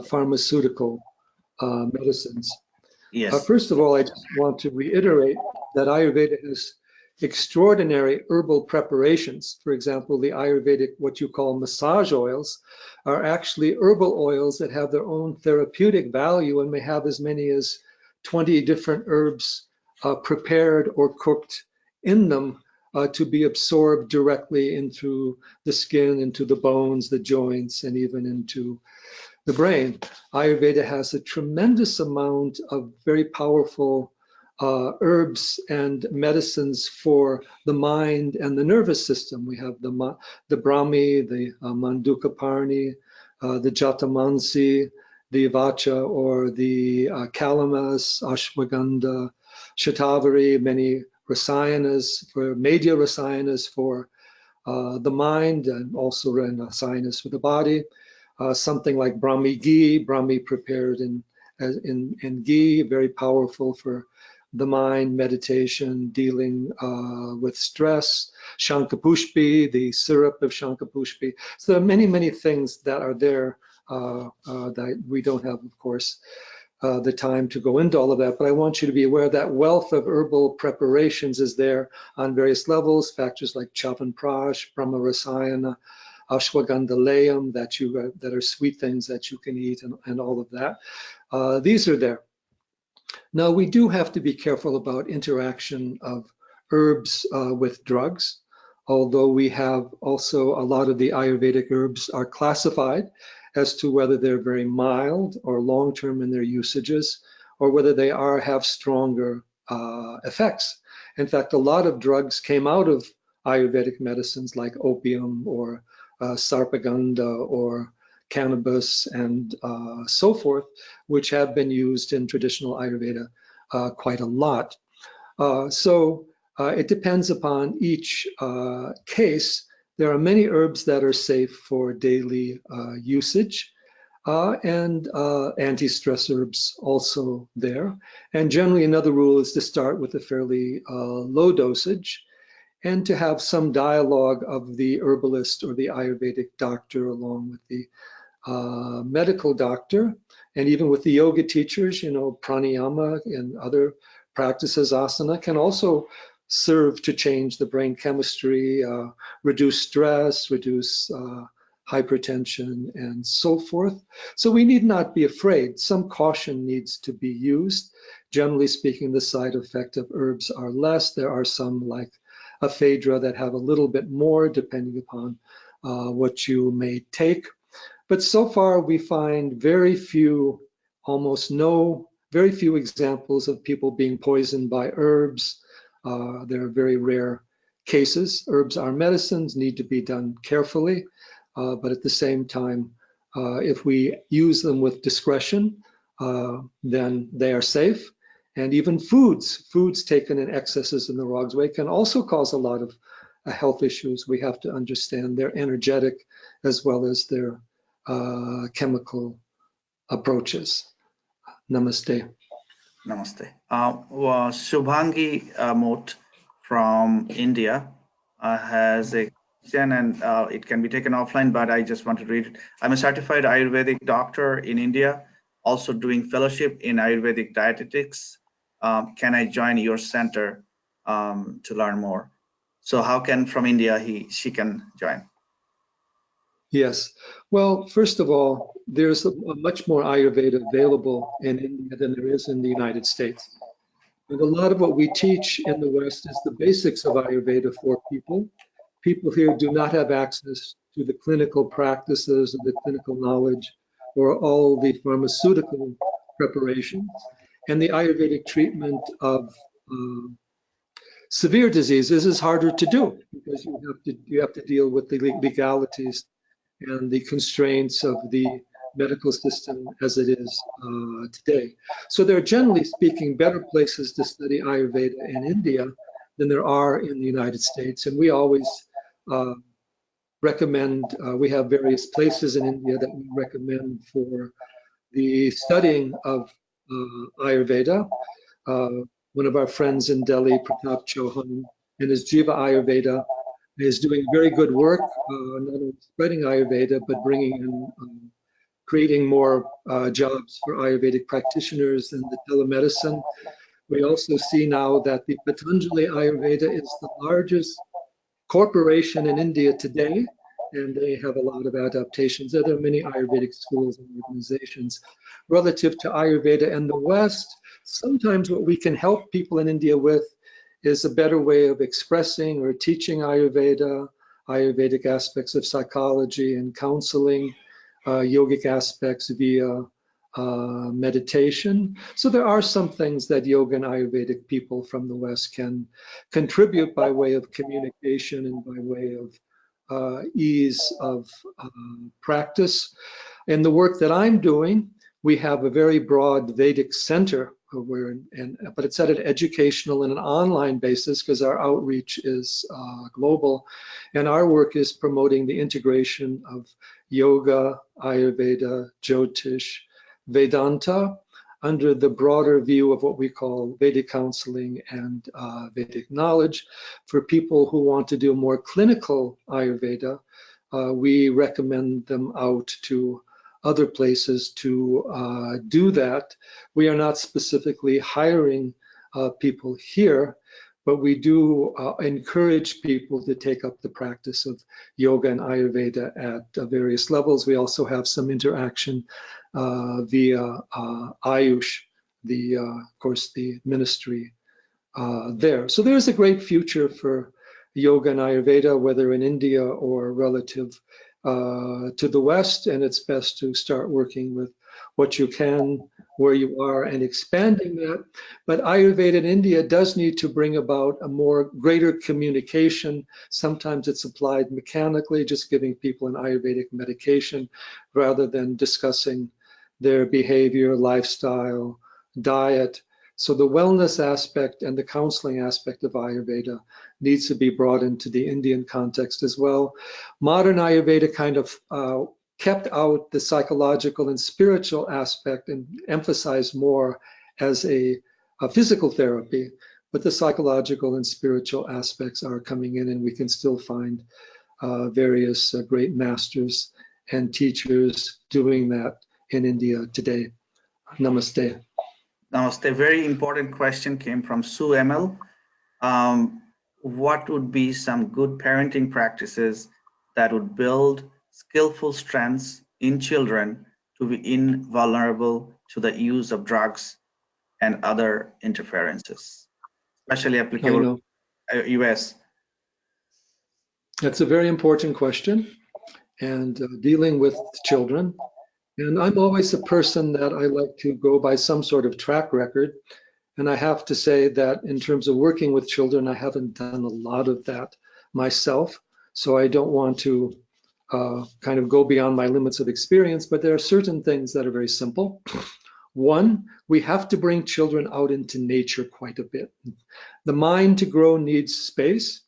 pharmaceutical medicines. Yes. First of all, I just want to reiterate that Ayurveda has extraordinary herbal preparations. For example, the Ayurvedic, what you call massage oils, are actually herbal oils that have their own therapeutic value and may have as many as 20 different herbs prepared or cooked in them to be absorbed directly into the skin, into the bones, the joints, and even into the brain. Ayurveda has a tremendous amount of very powerful herbs and medicines for the mind and the nervous system. We have the Brahmi, the Mandukaparni, the Jatamansi, the Vacha or the Kalamas, Ashwagandha, Shatavari, many rasayanas, for Medhya rasayanas for the mind, and also rasayanas for the body. Something like Brahmi ghee, Brahmi prepared in ghee, very powerful for the mind, meditation, dealing with stress. Shankapushpi, the syrup of Shankapushpi. So there are many, many things that are there that we don't have, of course, the time to go into all of that. But I want you to be aware that wealth of herbal preparations is there on various levels, factors like Chavanprash, Brahma Rasayana, Ashwagandha layam, that are sweet things that you can eat, and all of that. These are there. Now, we do have to be careful about interaction of herbs with drugs, although we have also a lot of the Ayurvedic herbs are classified as to whether they're very mild or long-term in their usages, or whether they have stronger effects. In fact, a lot of drugs came out of Ayurvedic medicines like opium or sarpagandha or cannabis and so forth, which have been used in traditional Ayurveda quite a lot. So it depends upon each case. There are many herbs that are safe for daily usage, and anti-stress herbs also there. And generally another rule is to start with a fairly low dosage, and to have some dialogue of the herbalist or the Ayurvedic doctor along with the medical doctor, and even with the yoga teachers, you know, pranayama and other practices, asana, can also serve to change the brain chemistry, reduce stress, reduce hypertension, and so forth. So we need not be afraid. Some caution needs to be used. Generally speaking, the side effect of herbs are less. There are some like ephedra that have a little bit more depending upon what you may take. But so far we find very few, almost no, very few examples of people being poisoned by herbs. There are very rare cases. Herbs are medicines, need to be done carefully, but at the same time, if we use them with discretion, then they are safe. And even foods taken in excesses in the wrong way can also cause a lot of health issues. We have to understand they're energetic as well as their chemical approaches. Namaste. Namaste. Shubhangi Mot from India has a question, and it can be taken offline, but I just want to read it. I'm a certified Ayurvedic doctor in India, also doing fellowship in Ayurvedic dietetics. Can I join your center to learn more? So how can from India she can join? Yes. Well, first of all, there's a much more Ayurveda available in India than there is in the United States. And a lot of what we teach in the West is the basics of Ayurveda for people. People here do not have access to the clinical practices or the clinical knowledge or all the pharmaceutical preparations. And the Ayurvedic treatment of severe diseases is harder to do because you have to deal with the legalities and the constraints of the medical system as it is today. So there are, generally speaking, better places to study Ayurveda in India than there are in the United States. And we always recommend, we have various places in India that we recommend for the studying of Ayurveda. One of our friends in Delhi, Pratap Chauhan, in his Jiva Ayurveda, is doing very good work, not only spreading Ayurveda, but bringing in, creating more jobs for Ayurvedic practitioners and the telemedicine. We also see now that the Patanjali Ayurveda is the largest corporation in India today, and they have a lot of adaptations. There are many Ayurvedic schools and organizations. Relative to Ayurveda in the West, sometimes what we can help people in India with is a better way of expressing or teaching Ayurveda, Ayurvedic aspects of psychology and counseling, yogic aspects via meditation. So there are some things that yoga and Ayurvedic people from the West can contribute by way of communication and by way of ease of practice. In the work that I'm doing, we have a very broad Vedic center, but it's at an educational and an online basis because our outreach is global. And our work is promoting the integration of yoga, Ayurveda, Jyotish, Vedanta under the broader view of what we call Vedic counseling and Vedic knowledge. For people who want to do more clinical Ayurveda, we recommend them out to other places to do that. We are not specifically hiring people here, but we do encourage people to take up the practice of yoga and Ayurveda at various levels. We also have some interaction via Ayush, of course, the ministry there. So there's a great future for yoga and Ayurveda, whether in India or relative to the West, and it's best to start working with what you can, where you are, and expanding that. But Ayurveda in India does need to bring about a more greater communication. Sometimes it's applied mechanically, just giving people an Ayurvedic medication rather than discussing their behavior, lifestyle, diet. So the wellness aspect and the counseling aspect of Ayurveda needs to be brought into the Indian context as well. Modern Ayurveda kind of kept out the psychological and spiritual aspect and emphasized more as a physical therapy, but the psychological and spiritual aspects are coming in, and we can still find various great masters and teachers doing that in India today. Namaste. Namaste. Very important question came from Sue ML. What would be some good parenting practices that would build skillful strengths in children to be invulnerable to the use of drugs and other interferences, especially applicable US? That's a very important question, and dealing with children. And I'm always a person that I like to go by some sort of track record. And I have to say that in terms of working with children, I haven't done a lot of that myself. So I don't want to kind of go beyond my limits of experience, but there are certain things that are very simple. One, we have to bring children out into nature quite a bit. The mind to grow needs space.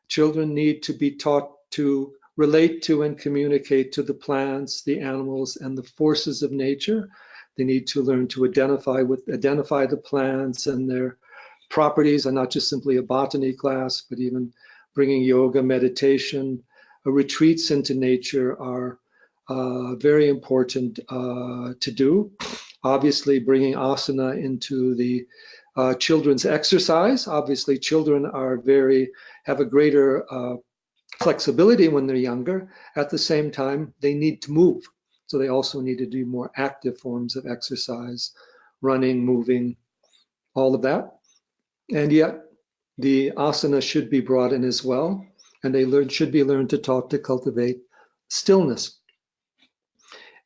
Children need to be taught to relate to and communicate to the plants, the animals, and the forces of nature. They need to learn to identify the plants and their properties, and not just simply a botany class, but even bringing yoga, meditation, retreats into nature are very important to do. Obviously, bringing asana into the children's exercise. Obviously, children have a greater flexibility when they're younger. At the same time, they need to move. So they also need to do more active forms of exercise, running, moving, all of that. And yet the asana should be brought in as well. And they should be learned to talk, to cultivate stillness.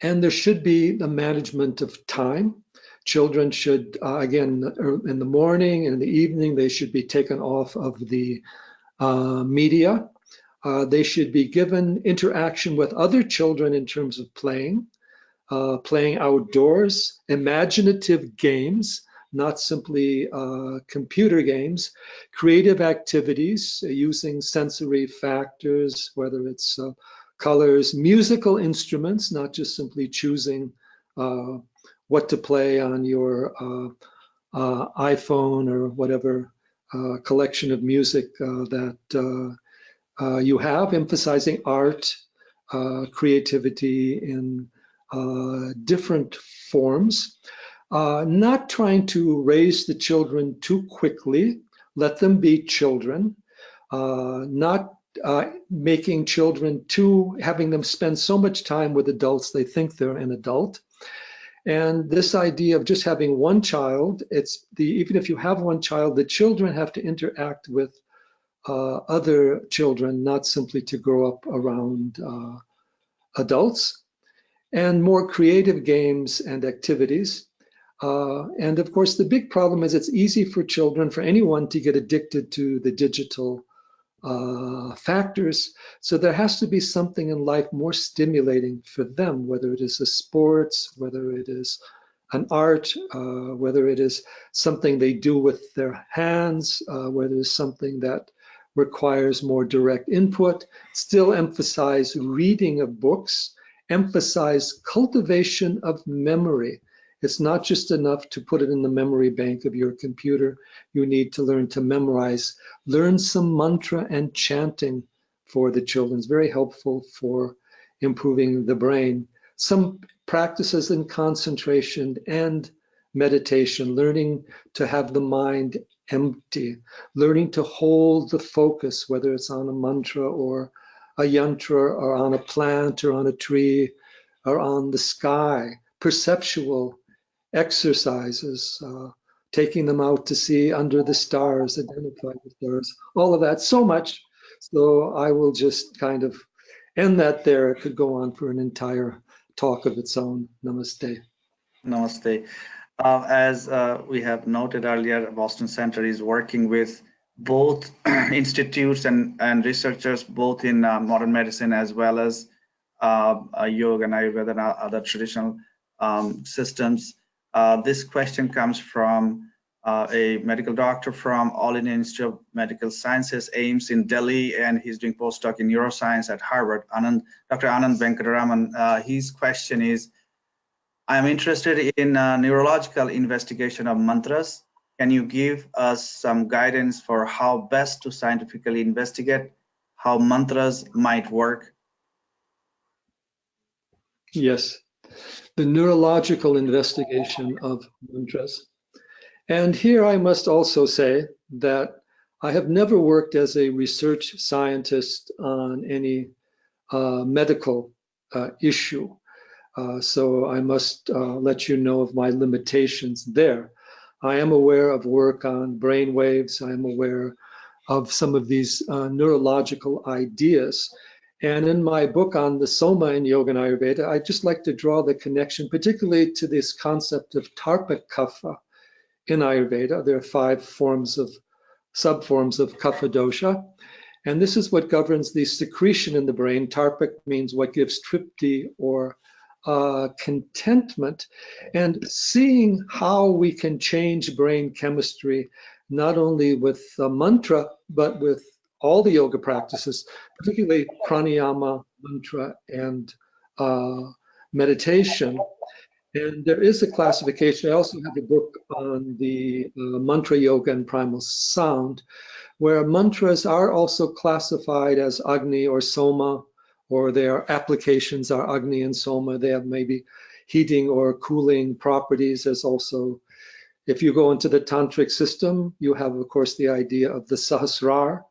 And there should be the management of time. Children should, again, in the morning and in the evening, they should be taken off of the media. They should be given interaction with other children in terms of playing outdoors, imaginative games, not simply computer games, creative activities using sensory factors, whether it's colors, musical instruments, not just simply choosing what to play on your iPhone or whatever collection of music that you have, emphasizing art, creativity in different forms, not trying to raise the children too quickly, let them be children, not making children having them spend so much time with adults they think they're an adult. And this idea of just having one child, even if you have one child, the children have to interact with other children, not simply to grow up around adults, and more creative games and activities. And of course, the big problem is it's easy for children, for anyone, to get addicted to the digital factors. So there has to be something in life more stimulating for them, whether it is a sports, whether it is an art, whether it is something they do with their hands, whether it's something that requires more direct input. Still emphasize reading of books, emphasize cultivation of memory. It's not just enough to put it in the memory bank of your computer. You need to learn to memorize. Learn some mantra and chanting for the children. It's very helpful for improving the brain. Some practices in concentration and meditation, learning to have the mind empty, learning to hold the focus, whether it's on a mantra or a yantra or on a plant or on a tree or on the sky. Perceptual exercises, taking them out to see under the stars, identify the stars, all of that, so much. So I will just kind of end that there. It could go on for an entire talk of its own. Namaste. Namaste. As we have noted earlier, Boston Center is working with both institutes and researchers, both in modern medicine as well as yoga and Ayurveda and other traditional systems. This question comes from a medical doctor from All India Institute of Medical Sciences, AIMS in Delhi, and he's doing postdoc in neuroscience at Harvard. Dr. Anand Venkataraman, his question is, I'm interested in neurological investigation of mantras. Can you give us some guidance for how best to scientifically investigate how mantras might work? Yes, the neurological investigation of mantras. And here I must also say that I have never worked as a research scientist on any medical issue. So I must let you know of my limitations there. I am aware of work on brain waves. I am aware of some of these neurological ideas. And in my book on the Soma in Yoga and Ayurveda, I just like to draw the connection, particularly to this concept of Tarpa Kapha in Ayurveda. There are 5 forms of subforms of Kapha dosha. And this is what governs the secretion in the brain. Tarpak means what gives tripti or contentment. And seeing how we can change brain chemistry, not only with mantra, but with all the yoga practices, particularly pranayama, mantra, and meditation. And there is a classification. I also have a book on the mantra yoga and primal sound, where mantras are also classified as Agni or Soma, or their applications are Agni and Soma. They have maybe heating or cooling properties. There's also, if you go into the tantric system, you have, of course, the idea of the Sahasrar,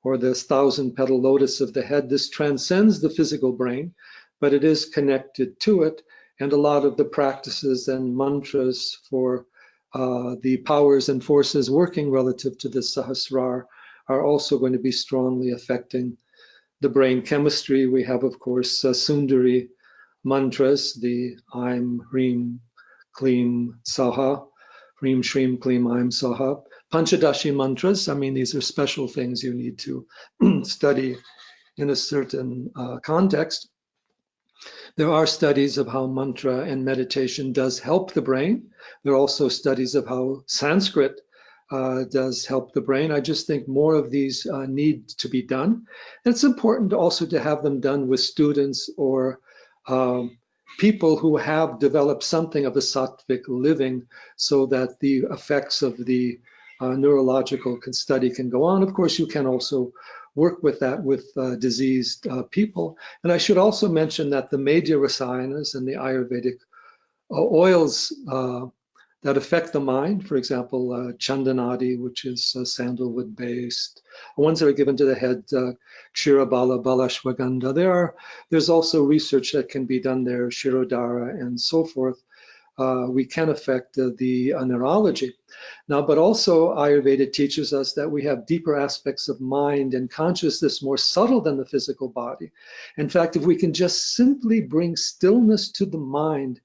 or the 1,000-petal lotus of the head. This transcends the physical brain, but it is connected to it. And a lot of the practices and mantras for the powers and forces working relative to the Sahasrar are also going to be strongly affecting the brain chemistry. We have, of course, Sundari mantras, the Aim, Hrim, Klim, Saha, Hrim, Shrim, Klim, Aim, Saha. Panchadashi mantras, I mean, these are special things you need to study in a certain context. There are studies of how mantra and meditation does help the brain. There are also studies of how Sanskrit does help the brain. I just think more of these need to be done. And it's important also to have them done with students or people who have developed something of a sattvic living, so that the effects of the neurological study can go on. Of course, you can also work with that with diseased people. And I should also mention that the Medhya rasayanas and the Ayurvedic oils that affect the mind, for example, Chandanadi, which is sandalwood based, ones that are given to the head, Kshirabala, Balashwagandha. There's also research that can be done there, Shirodhara and so forth. We can affect the neurology. Now, but also Ayurveda teaches us that we have deeper aspects of mind and consciousness more subtle than the physical body. In fact, if we can just simply bring stillness to the mind,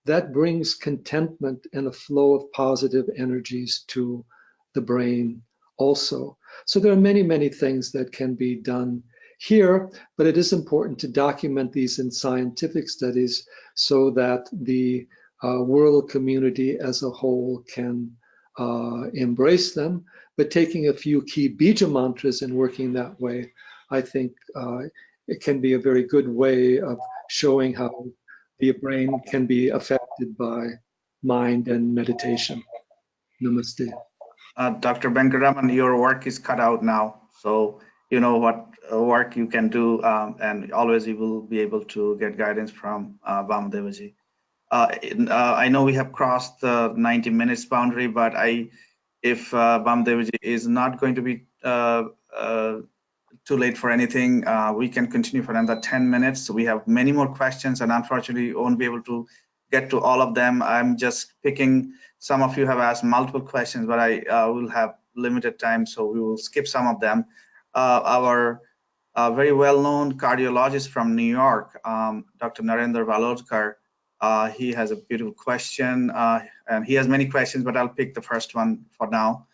that brings contentment and a flow of positive energies to the brain also. So there are many, many things that can be done here, but it is important to document these in scientific studies so that the world community as a whole can embrace them. But taking a few key bija mantras and working that way, I think it can be a very good way of showing how the brain can be affected by mind and meditation. Namaste. Dr. Venkataraman, your work is cut out now. So you know what work you can do, and always you will be able to get guidance from Vamadeva. I know we have crossed the 90 minutes boundary, but if Vamadeva is not going to be too late for anything, we can continue for another 10 minutes. So we have many more questions, and unfortunately we won't be able to get to all of them. I'm just picking, some of you have asked multiple questions, but I will have limited time, so we will skip some of them. Our very well-known cardiologist from New York, Dr. Narendra Valodkar, he has a beautiful question, and he has many questions, but I'll pick the first one for now.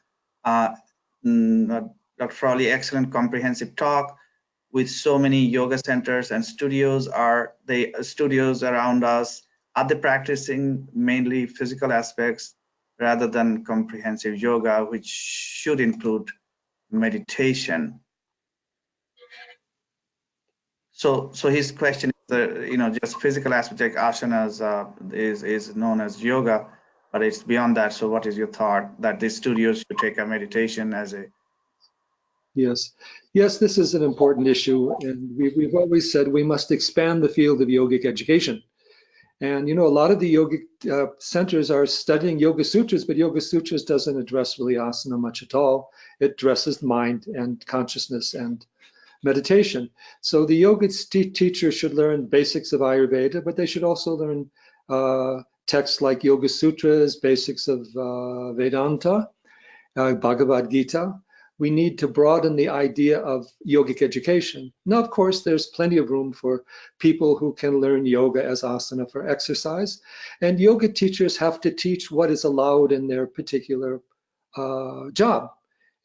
Dr. Frawley, excellent comprehensive talk. With so many yoga centers and studios, are they studios around us? Are they practicing mainly physical aspects rather than comprehensive yoga, which should include meditation? So his question is, just physical aspect like asanas is known as yoga, but it's beyond that. So what is your thought that these studios should take a meditation as a? Yes, this is an important issue, and we've always said we must expand the field of yogic education. And you know, a lot of the yogic centers are studying Yoga Sutras, but Yoga Sutras doesn't address really asana much at all. It addresses mind and consciousness and meditation. So the yoga teacher should learn basics of Ayurveda, but they should also learn texts like Yoga Sutras, basics of Vedanta, Bhagavad Gita. We need to broaden the idea of yogic education. Now, of course, there's plenty of room for people who can learn yoga as asana for exercise. And yoga teachers have to teach what is allowed in their particular job.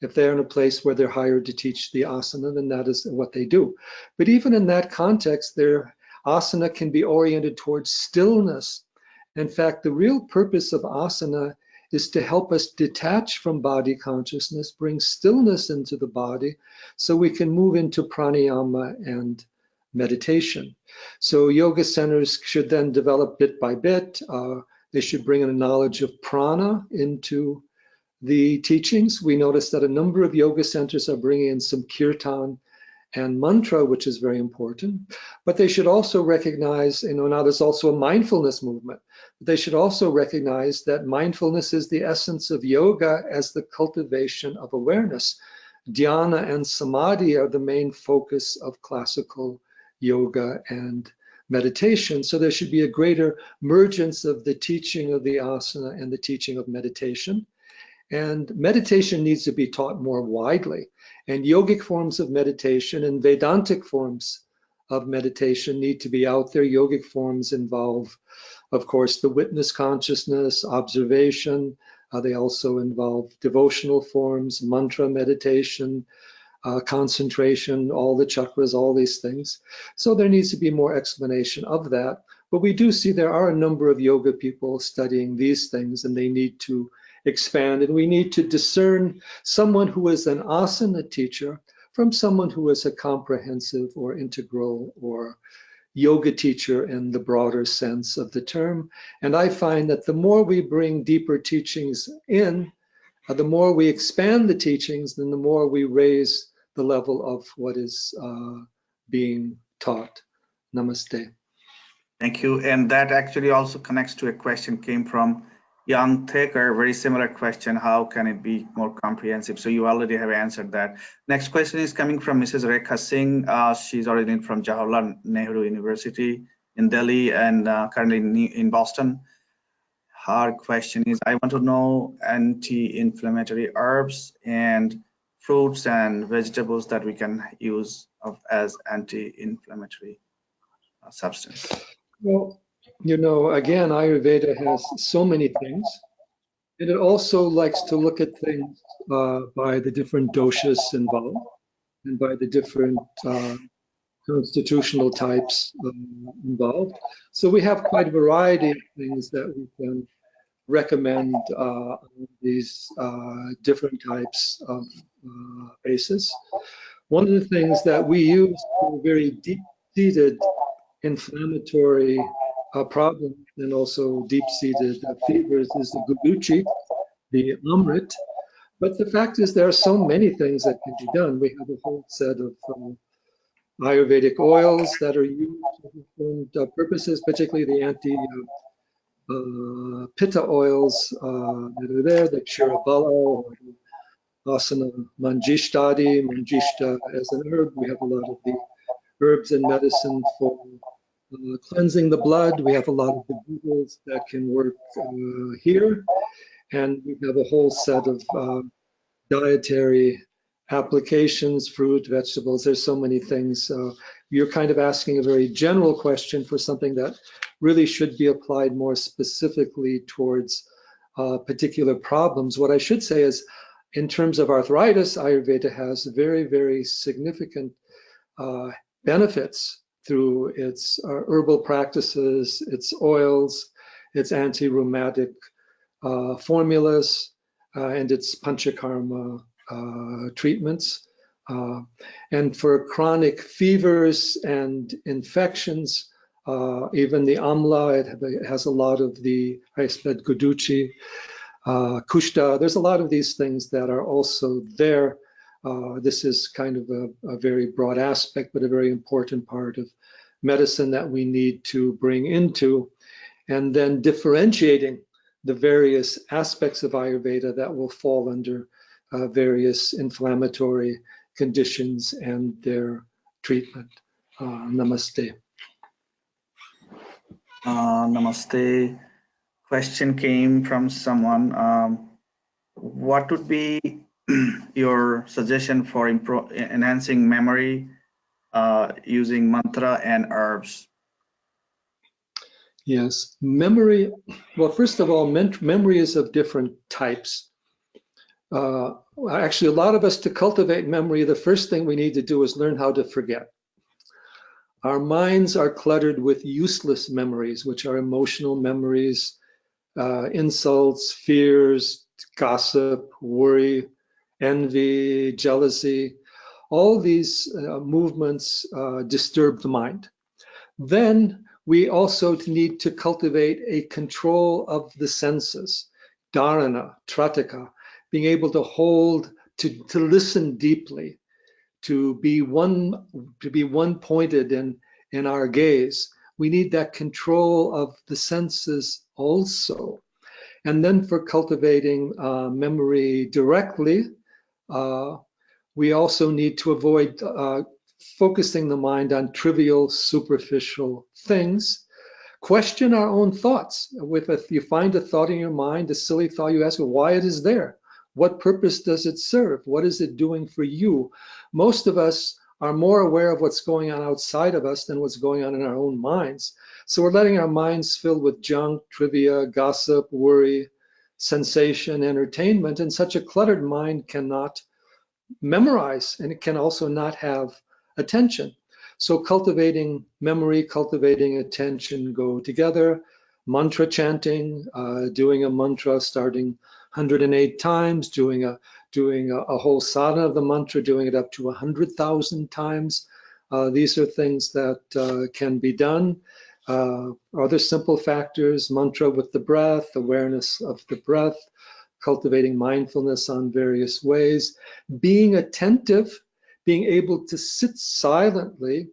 If they're in a place where they're hired to teach the asana, then that is what they do. But even in that context, their asana can be oriented towards stillness. In fact, the real purpose of asana is to help us detach from body consciousness, bring stillness into the body, so we can move into pranayama and meditation. So yoga centers should then develop bit by bit. They should bring in a knowledge of prana into the teachings. We notice that a number of yoga centers are bringing in some kirtan and mantra, which is very important. But they should also recognize, you know, now there's also a mindfulness movement. They should also recognize that mindfulness is the essence of yoga as the cultivation of awareness. Dhyana and samadhi are the main focus of classical yoga and meditation. So there should be a greater mergence of the teaching of the asana and the teaching of meditation. And meditation needs to be taught more widely. And yogic forms of meditation and Vedantic forms of meditation need to be out there. Yogic forms involve, of course, the witness consciousness, observation. They also involve devotional forms, mantra meditation, concentration, all the chakras, all these things. So there needs to be more explanation of that. But we do see there are a number of yoga people studying these things, and they need to expand, and we need to discern someone who is an asana teacher from someone who is a comprehensive or integral or yoga teacher in the broader sense of the term. And I find that the more we bring deeper teachings in, the more we expand the teachings, then the more we raise the level of what is being taught. Namaste. Thank you. And that actually also connects to a question came from Young Thaker, very similar question, how can it be more comprehensive? So you already have answered that. Next question is coming from Mrs. Rekha Singh. She's originated from Jawaharlal Nehru University in Delhi and currently in Boston. Her question is, I want to know anti-inflammatory herbs and fruits and vegetables that we can use as anti-inflammatory substance. Well, you know, again, Ayurveda has so many things, and it also likes to look at things by the different doshas involved and by the different constitutional types involved. So we have quite a variety of things that we can recommend on these different types of basis. One of the things that we use for very deep-seated inflammatory problems and also deep-seated fevers is the guduchi, the amrit. But the fact is there are so many things that can be done. We have a whole set of Ayurvedic oils that are used for different purposes, particularly the anti-pitta oils that are there, the Chirabala or Asana Manjishtadi, Manjishta as an herb. We have a lot of the herbs and medicine for cleansing the blood. We have a lot of the beetles that can work here. And we have a whole set of dietary applications, fruit, vegetables. There's so many things. You're kind of asking a very general question for something that really should be applied more specifically towards particular problems. What I should say is, in terms of arthritis, Ayurveda has very, very significant benefits through its herbal practices, its oils, its anti-rheumatic formulas, and its panchakarma treatments. And for chronic fevers and infections, even the amla, it has a lot of the, I said, guduchi, kushta. There's a lot of these things that are also there. This is kind of a very broad aspect, but a very important part of medicine that we need to bring into. and then differentiating the various aspects of Ayurveda that will fall under various inflammatory conditions and their treatment. Namaste. Namaste. Question came from someone. What would be your suggestion for enhancing memory using mantra and herbs? Yes, memory. Well, first of all, memory is of different types. Actually, a lot of us, to cultivate memory, the first thing we need to do is learn how to forget. Our minds are cluttered with useless memories, which are emotional memories, insults, fears, gossip, worry, envy, jealousy. All these movements disturb the mind. Then we also need to cultivate a control of the senses, dharana, trataka, being able to hold, to listen deeply, to be one pointed in our gaze. We need that control of the senses also. And then for cultivating memory directly, we also need to avoid focusing the mind on trivial, superficial things. Question our own thoughts. If you find a thought in your mind, a silly thought, you ask why it is there. What purpose does it serve? What is it doing for you? Most of us are more aware of what's going on outside of us than what's going on in our own minds. So we're letting our minds fill with junk, trivia, gossip, worry, sensation, entertainment, and such a cluttered mind cannot memorize, and it can also not have attention. So cultivating memory, cultivating attention go together. Mantra chanting, doing a mantra starting 108 times, doing a whole sadhana of the mantra, doing it up to 100,000 times. These are things that can be done. Other simple factors, mantra with the breath, awareness of the breath, cultivating mindfulness on various ways, being attentive, being able to sit silently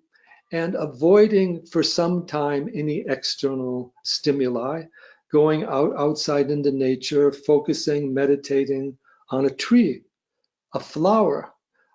and avoiding for some time any external stimuli, going outside into nature, focusing, meditating on a tree, a flower.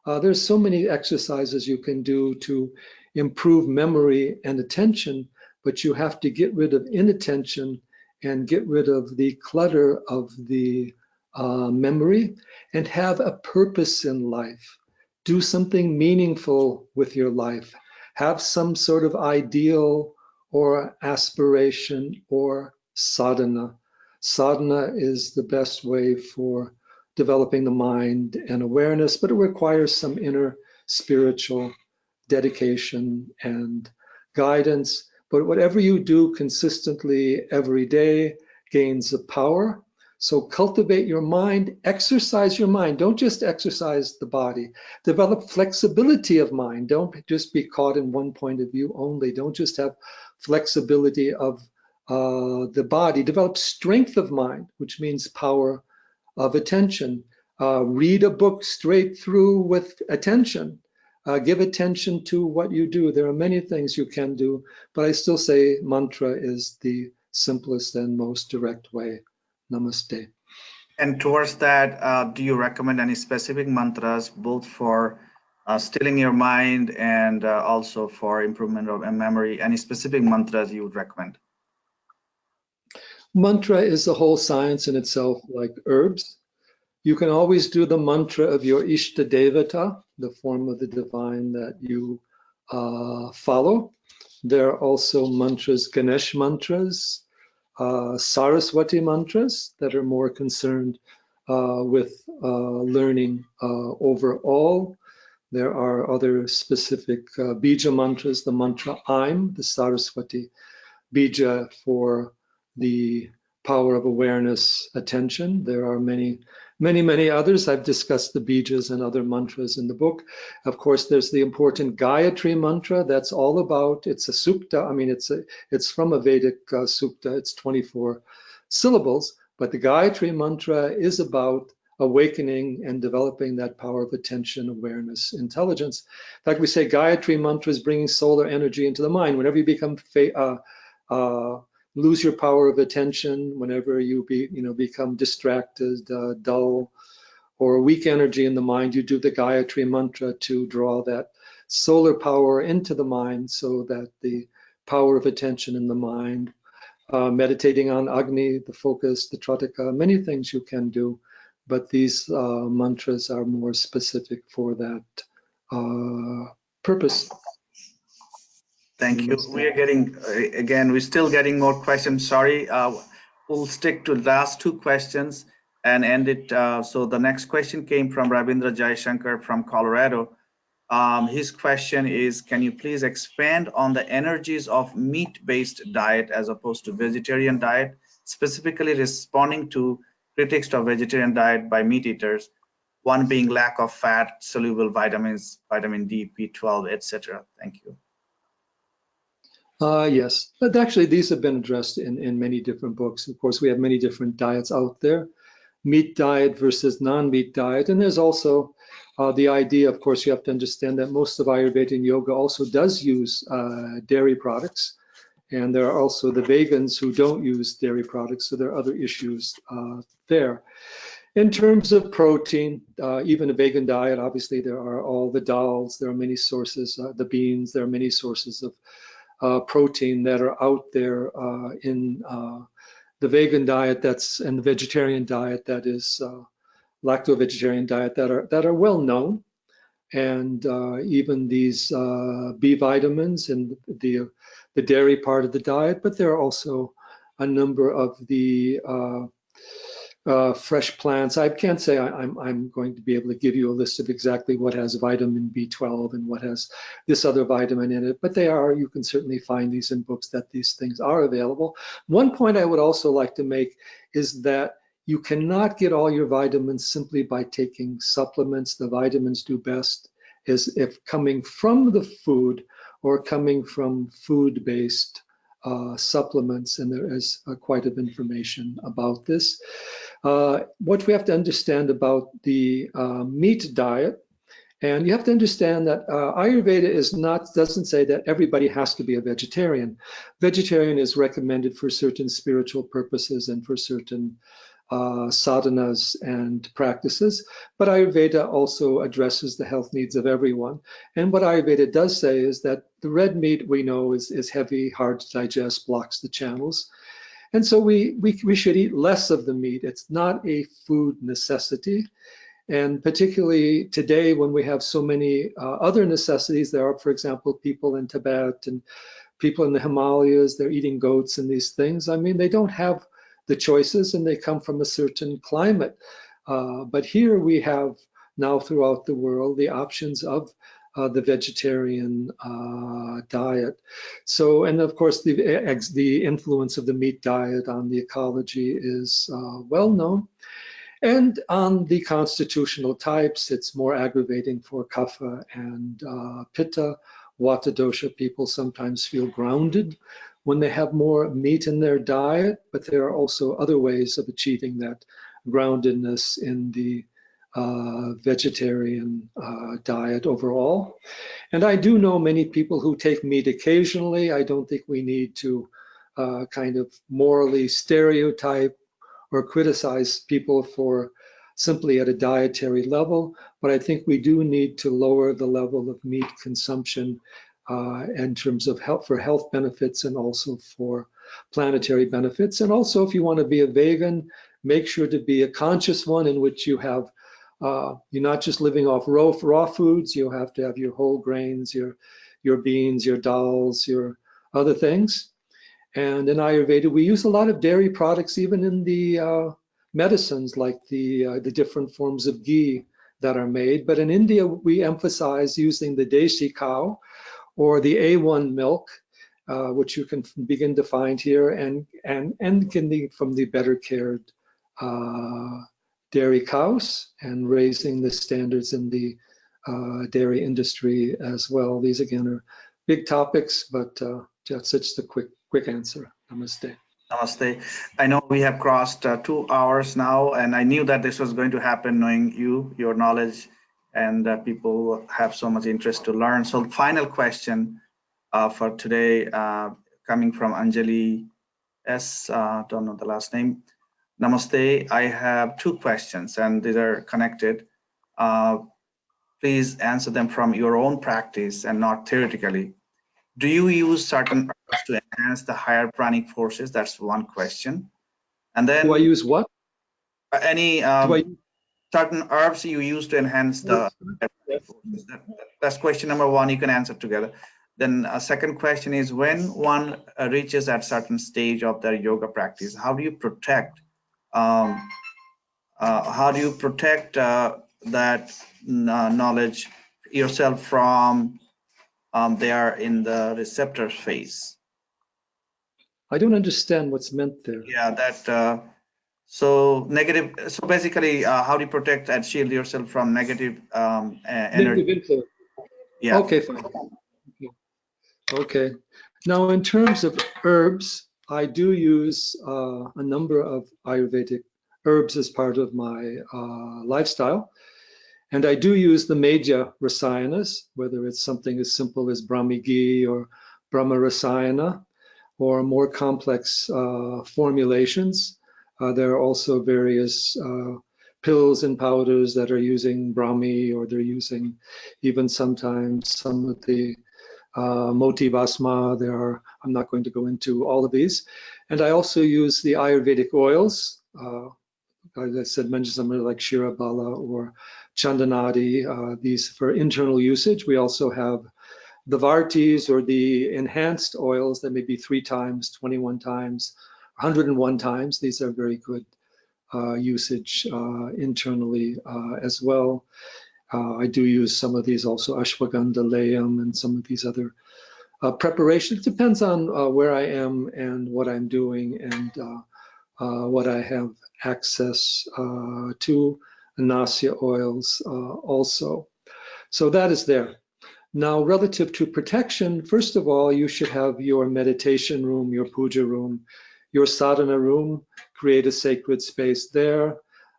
There's so many exercises you can do to improve memory and attention, but you have to get rid of inattention and get rid of the clutter of the memory and have a purpose in life. Do something meaningful with your life. Have some sort of ideal or aspiration or sadhana. Sadhana is the best way for developing the mind and awareness, but it requires some inner spiritual dedication and guidance. But whatever you do consistently every day gains a power. So cultivate your mind, exercise your mind. Don't just exercise the body. Develop flexibility of mind. Don't just be caught in one point of view only. Don't just have flexibility of the body. Develop strength of mind, which means power of attention. Read a book straight through with attention. Give attention to what you do. There are many things you can do, but I still say mantra is the simplest and most direct way. Namaste. And towards that, do you recommend any specific mantras, both for stilling your mind and also for improvement of memory? Any specific mantras you would recommend? Mantra is a whole science in itself, like herbs. You can always do the mantra of your Ishta Devata, the form of the divine that you follow. There are also mantras, Ganesh mantras, Saraswati mantras that are more concerned with learning overall. There are other specific bija mantras, the mantra Aim, the Saraswati bija for the power of awareness, attention. There are many others. I've discussed the bijas and other mantras in the book. Of course, there's the important Gayatri mantra. That's all about, it's a sukta. I mean, it's from a Vedic sukta. It's 24 syllables, but the Gayatri mantra is about awakening and developing that power of attention, awareness, intelligence. Like we say, Gayatri mantra is bringing solar energy into the mind. Whenever you become lose your power of attention, whenever you become distracted, dull, or weak energy in the mind, you do the Gayatri mantra to draw that solar power into the mind, so that the power of attention in the mind, meditating on Agni, the focus, the Trataka, many things you can do, but these mantras are more specific for that purpose. Thank you. We are getting, again, we're still getting more questions. Sorry. We'll stick to the last two questions and end it. So the next question came from Ravindra Jaishankar from Colorado. His question is, can you please expand on the energies of meat-based diet as opposed to vegetarian diet, specifically responding to critics of vegetarian diet by meat eaters, one being lack of fat, soluble vitamins, vitamin D, B12, etc. Thank you. Yes, but actually these have been addressed in many different books. Of course, we have many different diets out there, meat diet versus non-meat diet. And there's also the idea, of course, you have to understand that most of Ayurveda and yoga also does use dairy products. And there are also the vegans who don't use dairy products. So there are other issues there. In terms of protein, even a vegan diet, obviously there are all the dals, there are many sources, the beans, there are many sources of protein that are out there in the vegan diet, and the vegetarian diet, that is lacto-vegetarian diet, that are well known, and even these B vitamins and the dairy part of the diet. But there are also a number of the fresh plants. I can't say I'm going to be able to give you a list of exactly what has vitamin B12 and what has this other vitamin in it, but you can certainly find these in books, that these things are available. One point I would also like to make is that you cannot get all your vitamins simply by taking supplements. The vitamins do best is if coming from the food or coming from food-based supplements, and there is quite a bit of information about this. What we have to understand about the meat diet, and you have to understand that Ayurveda doesn't say that everybody has to be a vegetarian. Vegetarian is recommended for certain spiritual purposes and for certain sadhanas and practices, but Ayurveda also addresses the health needs of everyone. And what Ayurveda does say is that the red meat, we know, is heavy, hard to digest, blocks the channels. And so we should eat less of the meat. It's not a food necessity. And particularly today, when we have so many other necessities, there are, for example, people in Tibet and people in the Himalayas, they're eating goats and these things. I mean, they don't have the choices, and they come from a certain climate. But here we have now throughout the world the options of the vegetarian diet. So, and of course, the influence of the meat diet on the ecology is well known. And on the constitutional types, it's more aggravating for kapha and pitta. Vata dosha people sometimes feel grounded when they have more meat in their diet, but there are also other ways of achieving that groundedness in the vegetarian diet overall. And I do know many people who take meat occasionally. I don't think we need to kind of morally stereotype or criticize people for simply at a dietary level, but I think we do need to lower the level of meat consumption in terms of health benefits, and also for planetary benefits. And also, if you want to be a vegan, make sure to be a conscious one, in which you have you're not just living off raw foods. You have to have your whole grains, your beans, your dals, your other things. And in Ayurveda, we use a lot of dairy products, even in the medicines, like the different forms of ghee that are made. But in India, we emphasize using the Desi cow or the A1 milk, which you can begin to find here, and can be from the better cared dairy cows, and raising the standards in the dairy industry as well. These again are big topics, but that's just the quick answer. Namaste. Namaste. I know we have crossed 2 hours now, and I knew that this was going to happen, knowing your knowledge, and people have so much interest to learn. So final question for today, coming from Anjali don't know the last name. Namaste. I have two questions, and these are connected. Please answer them from your own practice and not theoretically. Do you use certain herbs to enhance the higher pranic forces? That's one question. And then Do I use what? any Do I certain herbs you use to enhance the Yes. forces? That's question number one. You can answer together. Then a second question is, when one reaches at certain stage of their yoga practice, how do you protect that knowledge yourself from they are in the receptor phase? I don't understand what's meant there. Yeah, that so negative. So basically, how do you protect and shield yourself from negative energy? Negative influence. Yeah. Okay, fine. Okay. Now, in terms of herbs, I do use a number of Ayurvedic herbs as part of my lifestyle. And I do use the Medhya Rasayanas, whether it's something as simple as Brahmi ghee or Brahma Rasayana, or more complex formulations. There are also various pills and powders that are using Brahmi, or they're using even sometimes some of the Moti Basma. I'm not going to go into all of these. And I also use the Ayurvedic oils. As I said, mentioned something like Shirabala or Chandanadi, these for internal usage. We also have the Vartis, or the enhanced oils, that may be 3 times, 21 times, 101 times. These are very good usage internally as well. I do use some of these also, ashwagandha layam and some of these other preparations. It depends on where I am and what I'm doing and what I have access to. Nasya oils also. So that is there. Now, relative to protection, first of all, you should have your meditation room, your puja room, your sadhana room. Create a sacred space there.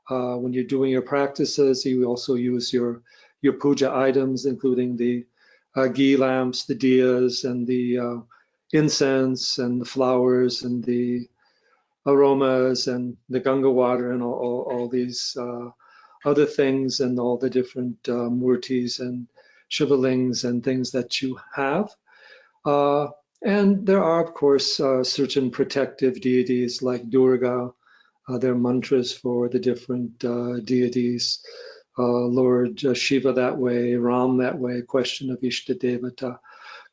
When you're doing your practices, you also use your puja items, including the ghee lamps, the diyas, and the incense, and the flowers, and the aromas, and the Ganga water, and all these other things, and all the different murtis and shivalings and things that you have. And there are, of course, certain protective deities like Durga. There are mantras for the different deities. Lord Shiva that way, Ram that way. Question of Ishta Devata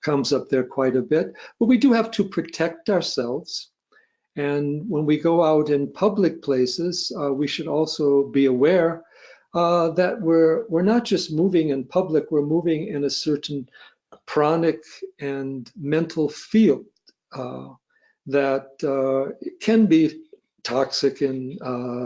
comes up there quite a bit. But we do have to protect ourselves. And when we go out in public places, we should also be aware that we're not just moving in public, we're moving in a certain pranic and mental field that can be toxic in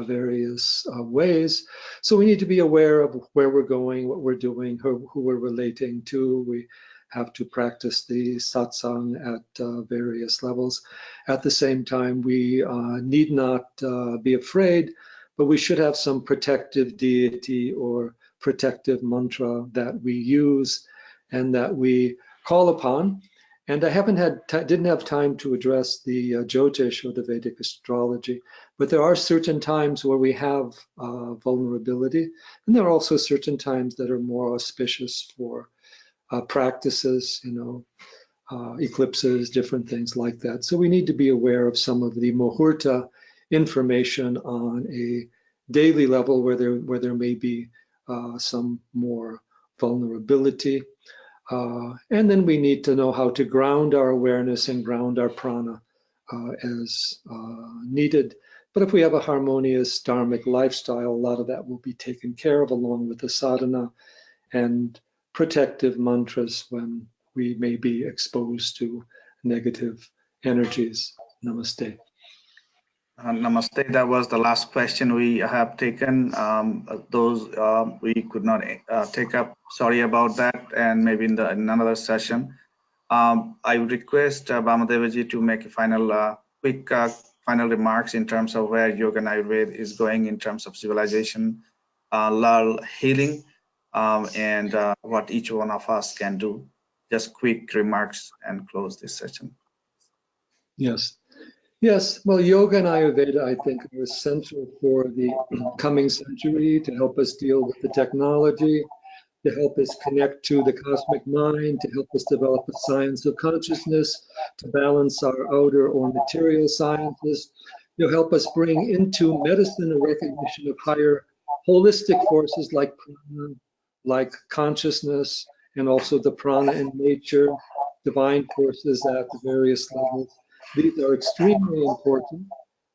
various ways. So we need to be aware of where we're going, what we're doing, who we're relating to. We have to practice the satsang at various levels. At the same time, we need not be afraid, but we should have some protective deity or protective mantra that we use and that we call upon. And I didn't have time to address the Jyotish or the Vedic astrology, but there are certain times where we have vulnerability, and there are also certain times that are more auspicious for practices, eclipses, different things like that. So we need to be aware of some of the muhurta information on a daily level where there may be some more vulnerability. And then we need to know how to ground our awareness and ground our prana as needed. But if we have a harmonious dharmic lifestyle, a lot of that will be taken care of along with the sadhana and protective mantras when we may be exposed to negative energies. Namaste. Namaste. That was the last question we have taken. Those we could not take up. Sorry about that, and maybe in another session. I would request Vamadeva to make a quick final remarks in terms of where Yoga and Ayurveda is going in terms of civilization, healing, and what each one of us can do. Just quick remarks and close this session. Yes. Yes, well, yoga and Ayurveda, I think, are essential for the coming century to help us deal with the technology, to help us connect to the cosmic mind, to help us develop a science of consciousness, to balance our outer or material sciences. They'll help us bring into medicine a recognition of higher holistic forces like prana, like consciousness, and also the prana in nature, divine forces at the various levels. These are extremely important,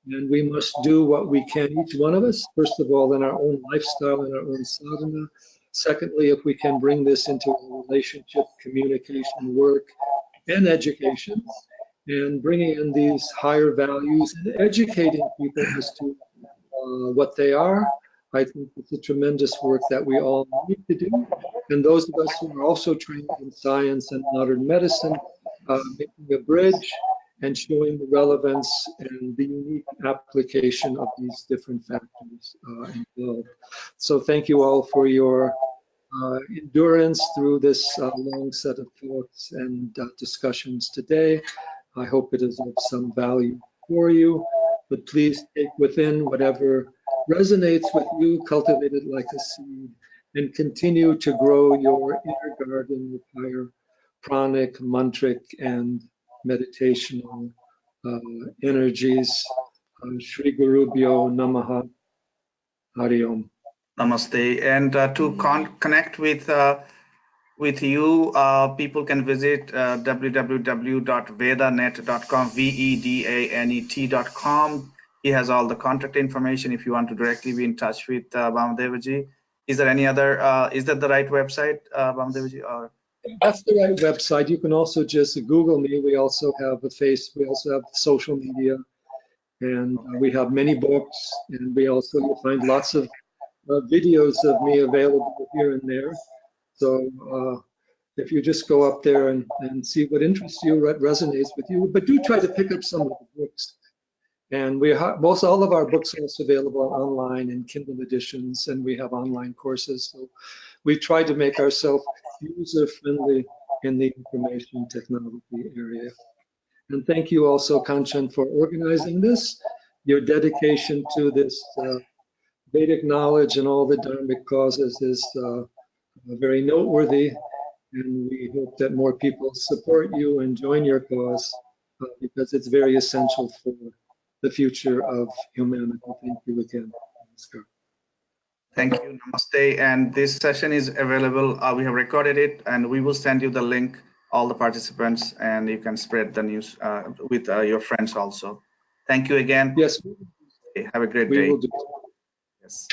and we must do what we can, each one of us, first of all, in our own lifestyle and our own sadhana. Secondly, if we can bring this into a relationship, communication, work, and education, and bringing in these higher values and educating people as to what they are, I think it's a tremendous work that we all need to do. And those of us who are also trained in science and modern medicine, making a bridge and showing the relevance and the unique application of these different factors involved. So thank you all for your endurance through this long set of thoughts and discussions today. I hope it is of some value for you, but please take within whatever resonates with you, cultivate it like a seed, and continue to grow your inner garden with higher pranic, mantric, and meditational energies. Shri Gurubhyo Namaha. Hari Om. Namaste. And to connect with you, people can visit www.vedanet.com, vedanet.com. He has all the contact information if you want to directly be in touch with Vamadeva. Is there any other, is that the right website, Vamadeva? Or? That's the right website. You can also just Google me. We also have we also have social media, and we have many books, and we also, you'll find lots of videos of me available here and there. So if you just go up there and see what interests you, what resonates with you, but do try to pick up some of the books. And we have all of our books are also available online in Kindle editions, and we have online courses. So we try to make ourselves user-friendly in the information technology area. And thank you also, Kanchan, for organizing this. Your dedication to this Vedic knowledge and all the Dharmic causes is very noteworthy. And we hope that more people support you and join your cause because it's very essential for the future of humanity. Thank you again. Namaskar. Thank you. Namaste. And this session is available. We have recorded it, and we will send you the link, all the participants, and you can spread the news with your friends also. Thank you again. Yes. Have a great We day. will do. Yes.